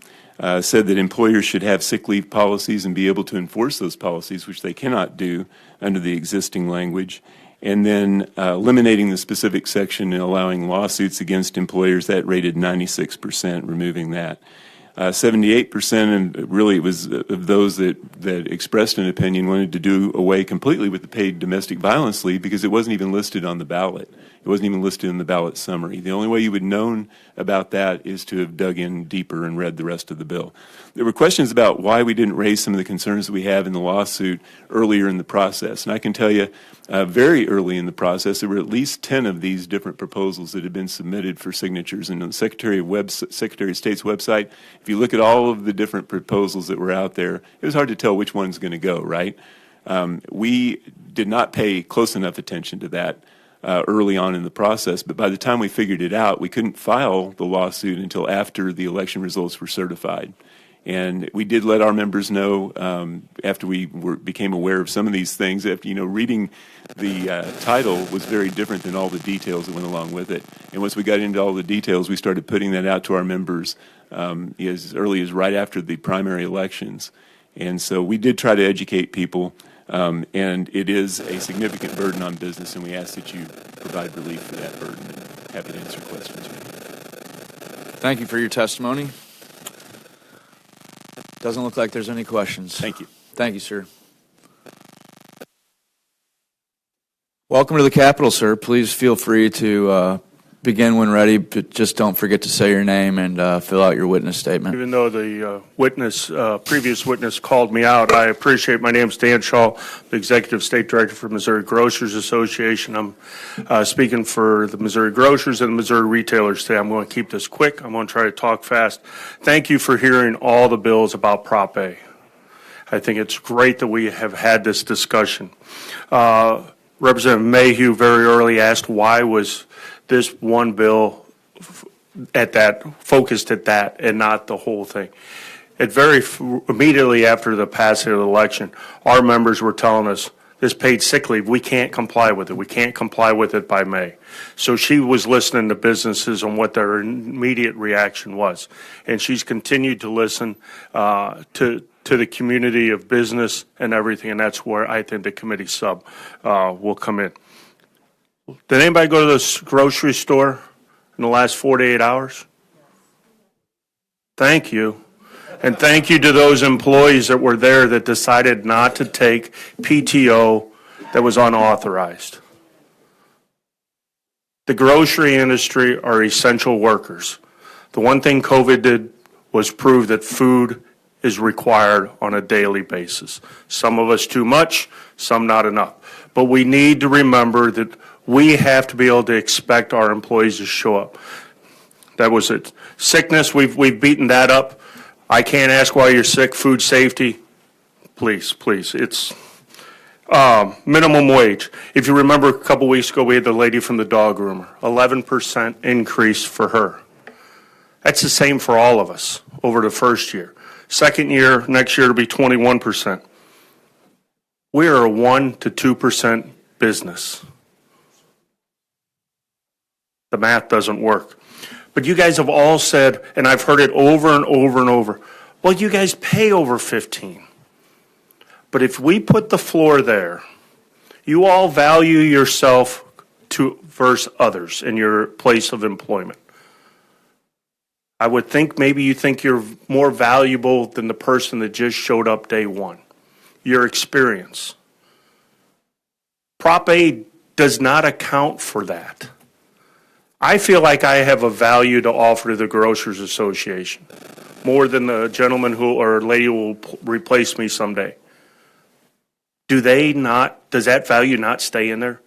said that employers should have sick leave policies and be able to enforce those policies, which they cannot do under the existing language. And then eliminating the specific section and allowing lawsuits against employers, that rated 96%, removing that. 78%, and really it was of those that expressed an opinion, wanted to do away completely with the paid domestic violence leave because it wasn't even listed on the ballot. It wasn't even listed in the ballot summary. The only way you would have known about that is to have dug in deeper and read the rest of the bill. There were questions about why we didn't raise some of the concerns that we have in the lawsuit earlier in the process. And I can tell you, very early in the process, there were at least 10 of these different proposals that had been submitted for signatures. And on the Secretary of State's website, if you look at all of the different proposals that were out there, it was hard to tell which one's going to go, right? We did not pay close enough attention to that early on in the process, but by the time we figured it out, we couldn't file the lawsuit until after the election results were certified. And we did let our members know after we became aware of some of these things. After reading the title was very different than all the details that went along with it. And once we got into all the details, we started putting that out to our members as early as right after the primary elections. And so we did try to educate people, and it is a significant burden on business, and we ask that you provide relief for that burden. And happy to answer questions. Thank you for your testimony. Doesn't look like there's any questions. Thank you. Thank you, sir. Welcome to the Capitol, sir. Please feel free to begin when ready, but just don't forget to say your name and fill out your witness statement. Even though the previous witness called me out, I appreciate. My name is Dan Shaw, the Executive State Director for Missouri Grocers Association. I'm speaking for the Missouri Grocers and the Missouri Retailers today. I'm going to keep this quick. I'm going to try to talk fast. Thank you for hearing all the bills about Prop A. I think it's great that we have had this discussion. Representative Mayhew very early asked why was this one bill focused at that and not the whole thing. Immediately after the passing of the election, our members were telling us this paid sick leave, we can't comply with it. We can't comply with it by May. So she was listening to businesses on what their immediate reaction was. And she's continued to listen to the community of business and everything, and that's where I think the committee sub will come in. Did anybody go to the grocery store in the last 48 hours? Thank you. And thank you to those employees that were there that decided not to take PTO that was unauthorized. The grocery industry are essential workers. The one thing COVID did was prove that food is required on a daily basis. Some of us too much, some not enough. But we need to remember that we have to be able to expect our employees to show up. That was it. Sickness, we've beaten that up. I can't ask why you're sick. Food safety, please. It's minimum wage. If you remember a couple weeks ago, we had the lady from the dog groomer, 11% increase for her. That's the same for all of us over the first year. Second year, next year, it'll be 21%. We are a 1% to 2% business. The math doesn't work. But you guys have all said, and I've heard it over and over and over, well, you guys pay over 15. But if we put the floor there, you all value yourself versus others in your place of employment. I would think maybe you think you're more valuable than the person that just showed up day one. Your experience. Prop A does not account for that. I feel like I have a value to offer to the Grocers Association, more than the gentleman or lady who will replace me someday. Does that value not stay in there?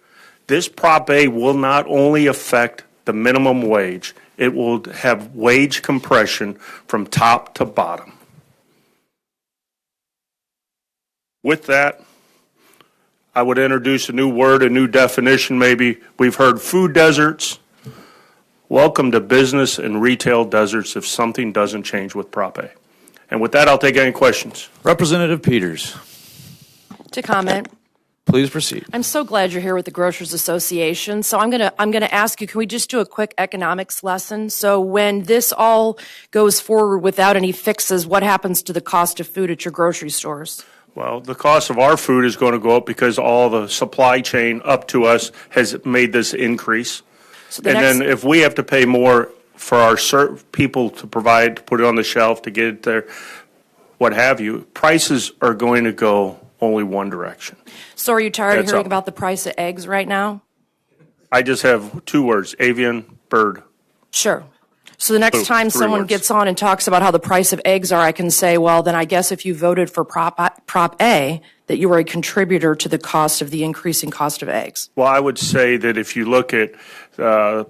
This Prop A will not only affect the minimum wage, it will have wage compression from top to bottom. With that, I would introduce a new word, a new definition maybe. We've heard food deserts. Welcome to business and retail deserts if something doesn't change with Prop A. And with that, I'll take any questions. Representative Peters, To comment. please proceed. I'm so glad you're here with the Grocers Association. So I'm gonna ask you, can we just do a quick economics lesson? So when this all goes forward without any fixes, what happens to the cost of food at your grocery stores? Well, the cost of our food is going to go up because all the supply chain up to us has made this increase. So then if we have to pay more for our people to provide, to put it on the shelf, to get it there, what have you, prices are going to go only one direction. So are you tired of That's hearing all. about the price of eggs right now? I just have two words, avian, bird. Sure. So the next Boom, time 3 someone words. gets on and talks about how the price of eggs are, I can say, well, then I guess if you voted for Prop A, that you were a contributor to the cost of the increasing cost of eggs. Well, I would say that if you look at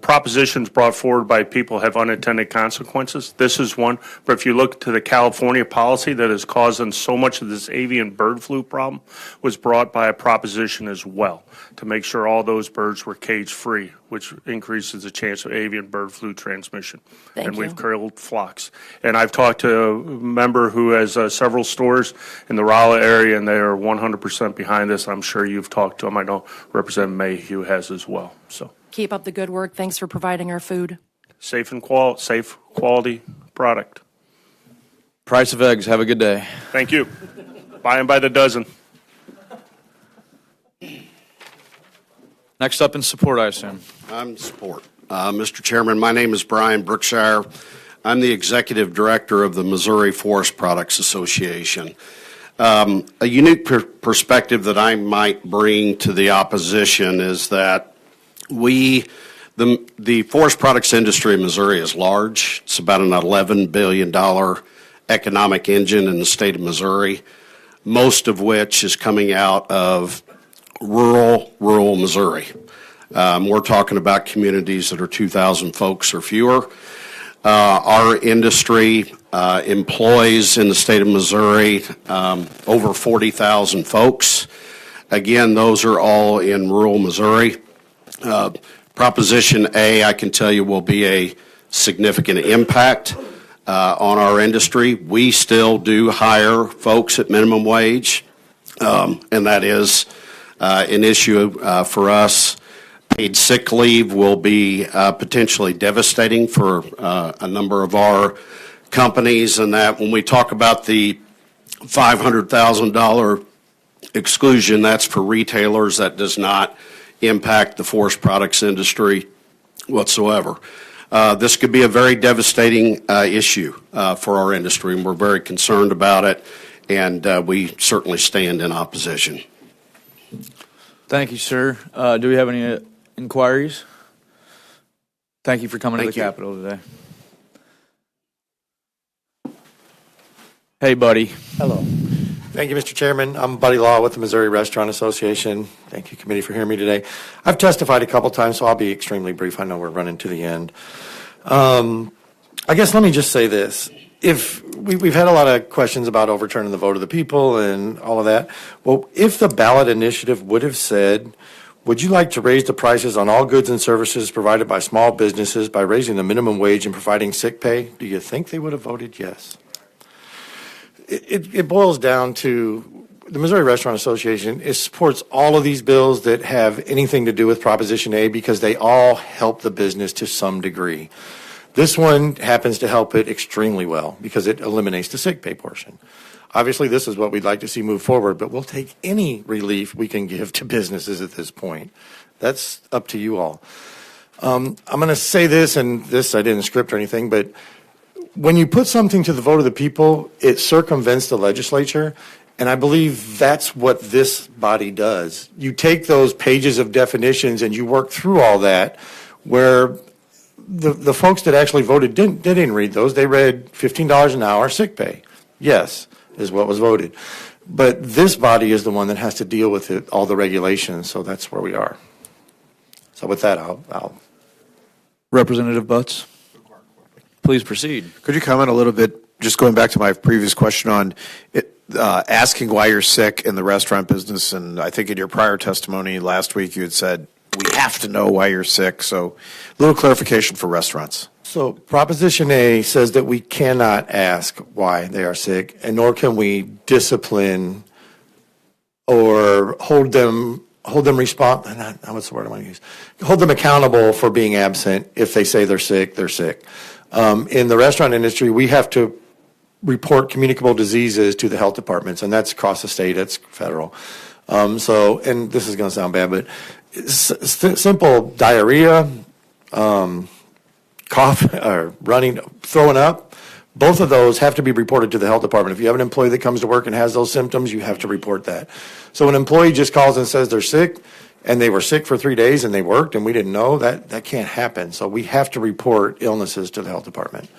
propositions brought forward by people have unintended consequences, this is one. But if you look to the California policy that is causing so much of this avian bird flu problem was brought by a proposition as well to make sure all those birds were cage free, which increases the chance of avian bird flu transmission. Thank you. We've killed flocks. And I've talked to a member who has several stores in the Rolla area, and they are 100% behind this. I'm sure you've talked to them. I know Representative Mayhew has as well. So Keep up the good work. Thanks for providing our food. safe quality product. Price of eggs. Have a good day. Thank you. Buy them by the dozen. Next up in support, I assume. I'm in support. Mr. Chairman, my name is Brian Brookshire. I'm the Executive Director of the Missouri Forest Products Association. A unique perspective that I might bring to the opposition is that the forest products industry in Missouri is large. It's about an $11 billion economic engine in the state of Missouri, most of which is coming out of rural Missouri. We're talking about communities that are 2,000 folks or fewer. Our industry employs in the state of Missouri over 40,000 folks. Again, those are all in rural Missouri. Proposition A, I can tell you, will be a significant impact on our industry. We still do hire folks at minimum wage, and that is an issue for us. Paid sick leave will be potentially devastating for a number of our companies, and that when we talk about the $500,000 exclusion, that's for retailers. That does not impact the forest products industry whatsoever. This could be a very devastating issue for our industry, and we're very concerned about it, and we certainly stand in opposition. Thank you, sir. Do we have any inquiries? Thank you for coming to the Capitol today. Hey, buddy. Hello. Thank you, Mr. Chairman. I'm Buddy Law with the Missouri Restaurant Association. Thank you, committee, for hearing me today. I've testified a couple times, so I'll be extremely brief. I know we're running to the end. I guess let me just say this. If we've had a lot of questions about overturning the vote of the people and all of that. Well, if the ballot initiative would have said, would you like to raise the prices on all goods and services provided by small businesses by raising the minimum wage and providing sick pay? Do you think they would have voted yes? It boils down to the Missouri Restaurant Association. It supports all of these bills that have anything to do with Proposition A because they all help the business to some degree. This one happens to help it extremely well because it eliminates the sick pay portion. Obviously, this is what we'd like to see move forward, but we'll take any relief we can give to businesses at this point. That's up to you all. I'm going to say this, and this I didn't script or anything, but when you put something to the vote of the people, it circumvents the legislature, and I believe that's what this body does. You take those pages of definitions and you work through all that, where the folks that actually voted didn't read those. They read $15 an hour sick pay. Yes, is what was voted. But this body is the one that has to deal with it, all the regulations, so that's where we are. So with that, I'll Representative Butts, please proceed. Could you comment a little bit, just going back to my previous question on it, asking why you're sick in the restaurant business, and I think in your prior testimony last week you had said, we have to know why you're sick, so a little clarification for restaurants. So Proposition A says that we cannot ask why they are sick, and nor can we discipline or hold them what's the word I want to use? Hold them accountable for being absent. If they say they're sick, they're sick. In the restaurant industry, we have to report communicable diseases to the health departments, and that's across the state, that's federal. And this is going to sound bad, but simple diarrhea, cough, or running, throwing up, both of those have to be reported to the health department. If you have an employee that comes to work and has those symptoms, you have to report that. So an employee just calls and says they're sick, and they were sick for 3 days and they worked and we didn't know, that can't happen. So we have to report illnesses to the health department.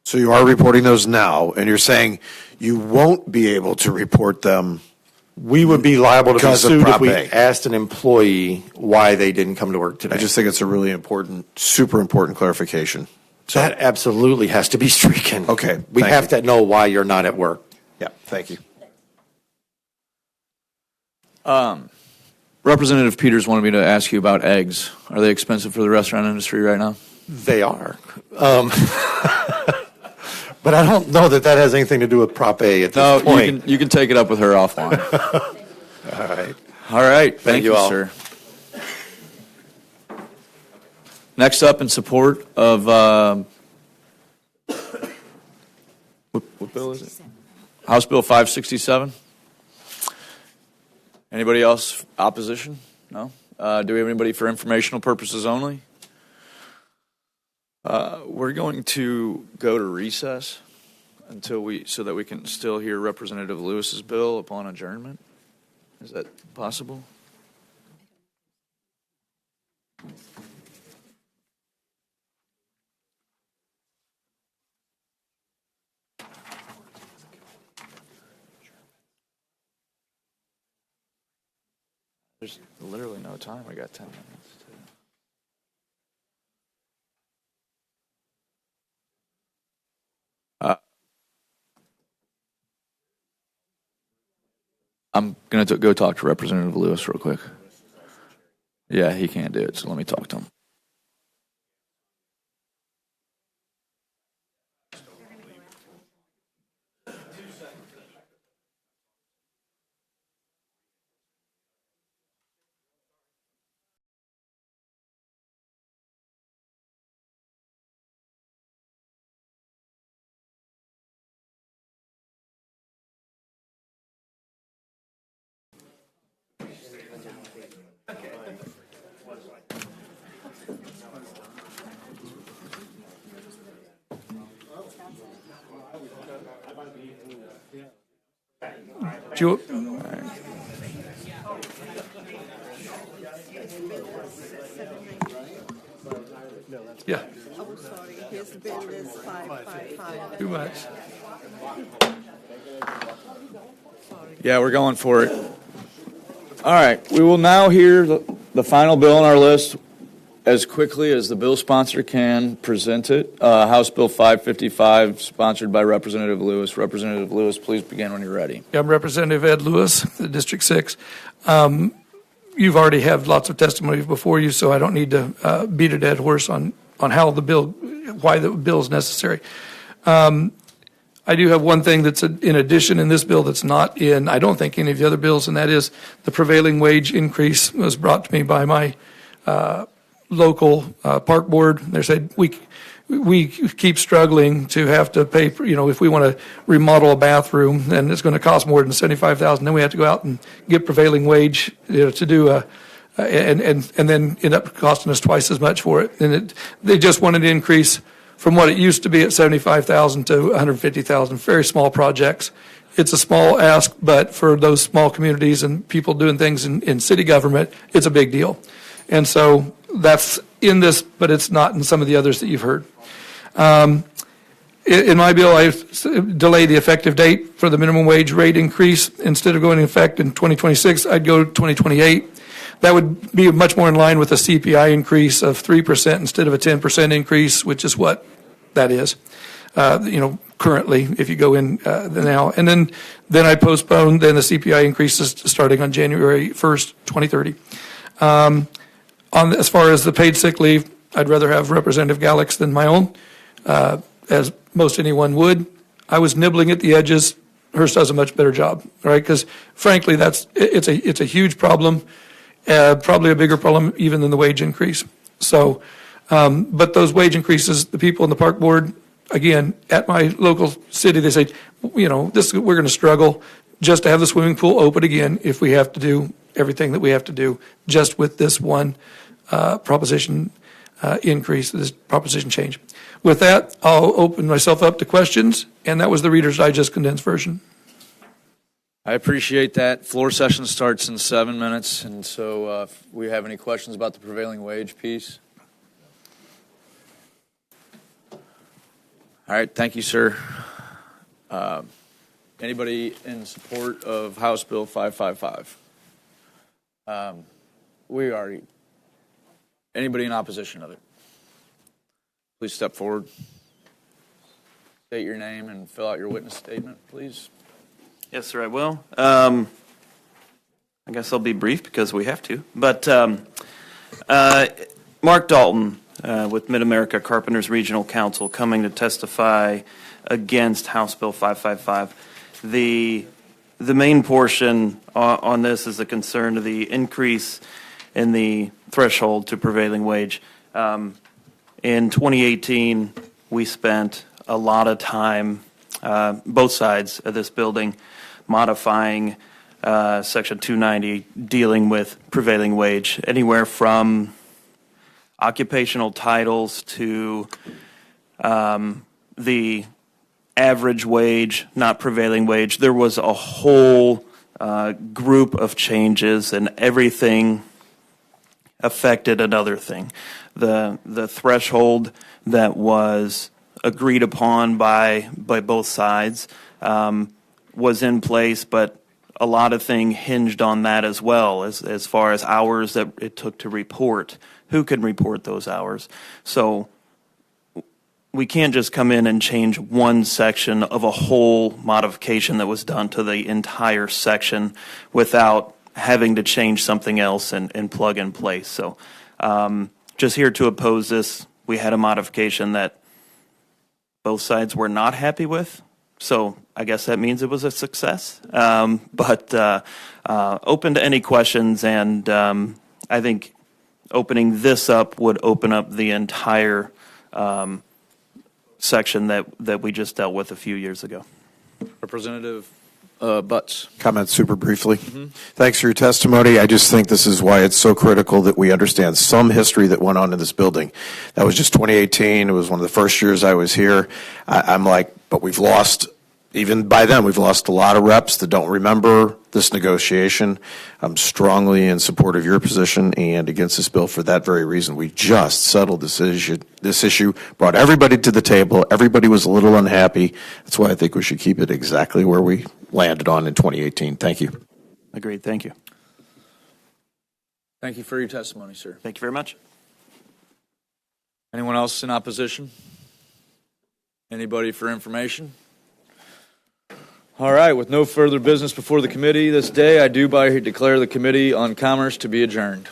So you are reporting those now, and you're saying you won't be able to report them. We would be liable to be Because of sued if Prop we A. asked an employee why they didn't come to work today. I just think it's a really important, super important clarification. So that absolutely has to be stricken. Okay. We have to know why you're not at work. Yeah, thank you. Representative Peters wanted me to ask you about eggs. Are they expensive for the restaurant industry right now? They are. But I don't know that has anything to do with Prop A at this point. You can take it up with her offline. All right. All right. Thank you, all. sir. Next up, in support of what bill is it? House Bill 567. Anybody else opposition? No. Do we have anybody for informational purposes only? We're going to go to recess so that we can still hear Representative Lewis's bill upon adjournment. Is that possible? There's literally no time. We got 10 minutes. I'm going to go talk to Representative Lewis real quick. Yeah, he can't do it, so let me talk to him. Yeah. Oh, sorry, his bill is 555. Too much. Yeah, we're going for it. All right, we will now hear the final bill on our list as quickly as the bill sponsor can present it. House Bill 555, sponsored by Representative Lewis. Representative Lewis, please begin when you're ready. Yeah, I'm Representative Ed Lewis, District 6. You've already had lots of testimony before you, so I don't need to beat a dead horse on how the bill, why the bill is necessary. I do have one thing that's in addition in this bill that's not in, I don't think, any of the other bills, and that is the prevailing wage increase was brought to me by my local park board. They said we keep struggling to have to pay for, if we want to remodel a bathroom, and it's going to cost more than $75,000. Then we have to go out and get prevailing wage to do and then end up costing us twice as much for it. And they just wanted to increase from what it used to be at $75,000 to $150,000. Very small projects. It's a small ask, but for those small communities and people doing things in city government, it's a big deal. And so that's in this, but it's not in some of the others that you've heard. In my bill, I delay the effective date for the minimum wage rate increase. Instead of going into effect in 2026, I'd go to 2028. That would be much more in line with a CPI increase of 3% instead of a 10% increase, which is what that is, currently, if you go in now. And then I postpone then the CPI increases starting on January 1st, 2030. As far as the paid sick leave, I'd rather have Representative Gallix than my own, as most anyone would. I was nibbling at the edges. Hers does a much better job, right? Because frankly, it's a huge problem, probably a bigger problem even than the wage increase. So, but those wage increases, the people in the park board, again, at my local city, they say, we're going to struggle just to have the swimming pool open again if we have to do everything that we have to do just with this one proposition increase, this proposition change. With that, I'll open myself up to questions, and that was the Reader's Digest condensed version. I appreciate that. Floor session starts in 7 minutes, and so if we have any questions about the prevailing wage piece. All right, thank you, sir. Anybody in support of House Bill 555? Anybody in opposition of it? Please step forward. State your name and fill out your witness statement, please. Yes, sir, I will. I guess I'll be brief because we have to. But Mark Dalton with Mid-America Carpenters Regional Council coming to testify against House Bill 555. The main portion on this is a concern to the increase in the threshold to prevailing wage. In 2018, we spent a lot of time, both sides of this building, modifying Section 290, dealing with prevailing wage, anywhere from occupational titles to the average wage, not prevailing wage. There was a whole group of changes, and everything affected another thing. The threshold that was agreed upon by both sides was in place, but a lot of things hinged on that as well, as far as hours that it took to report. Who can report those hours? So we can't just come in and change one section of a whole modification that was done to the entire section without having to change something else and plug and play. So just here to oppose this. We had a modification that both sides were not happy with. So I guess that means it was a success. But open to any questions, and I think opening this up would open up the entire section that we just dealt with a few years ago. Representative Butts. Comment super briefly. Thanks for your testimony. I just think this is why it's so critical that we understand some history that went on in this building. That was just 2018. It was one of the first years I was here. I'm like, but we've lost, even by then, we've lost a lot of reps that don't remember this negotiation. I'm strongly in support of your position and against this bill for that very reason. We just settled this issue, brought everybody to the table. Everybody was a little unhappy. That's why I think we should keep it exactly where we landed on in 2018. Thank you. Agreed. Thank you. Thank you for your testimony, sir. Thank you very much. Anyone else in opposition? Anybody for information? All right, with no further business before the committee this day, I do declare the Committee on Commerce to be adjourned.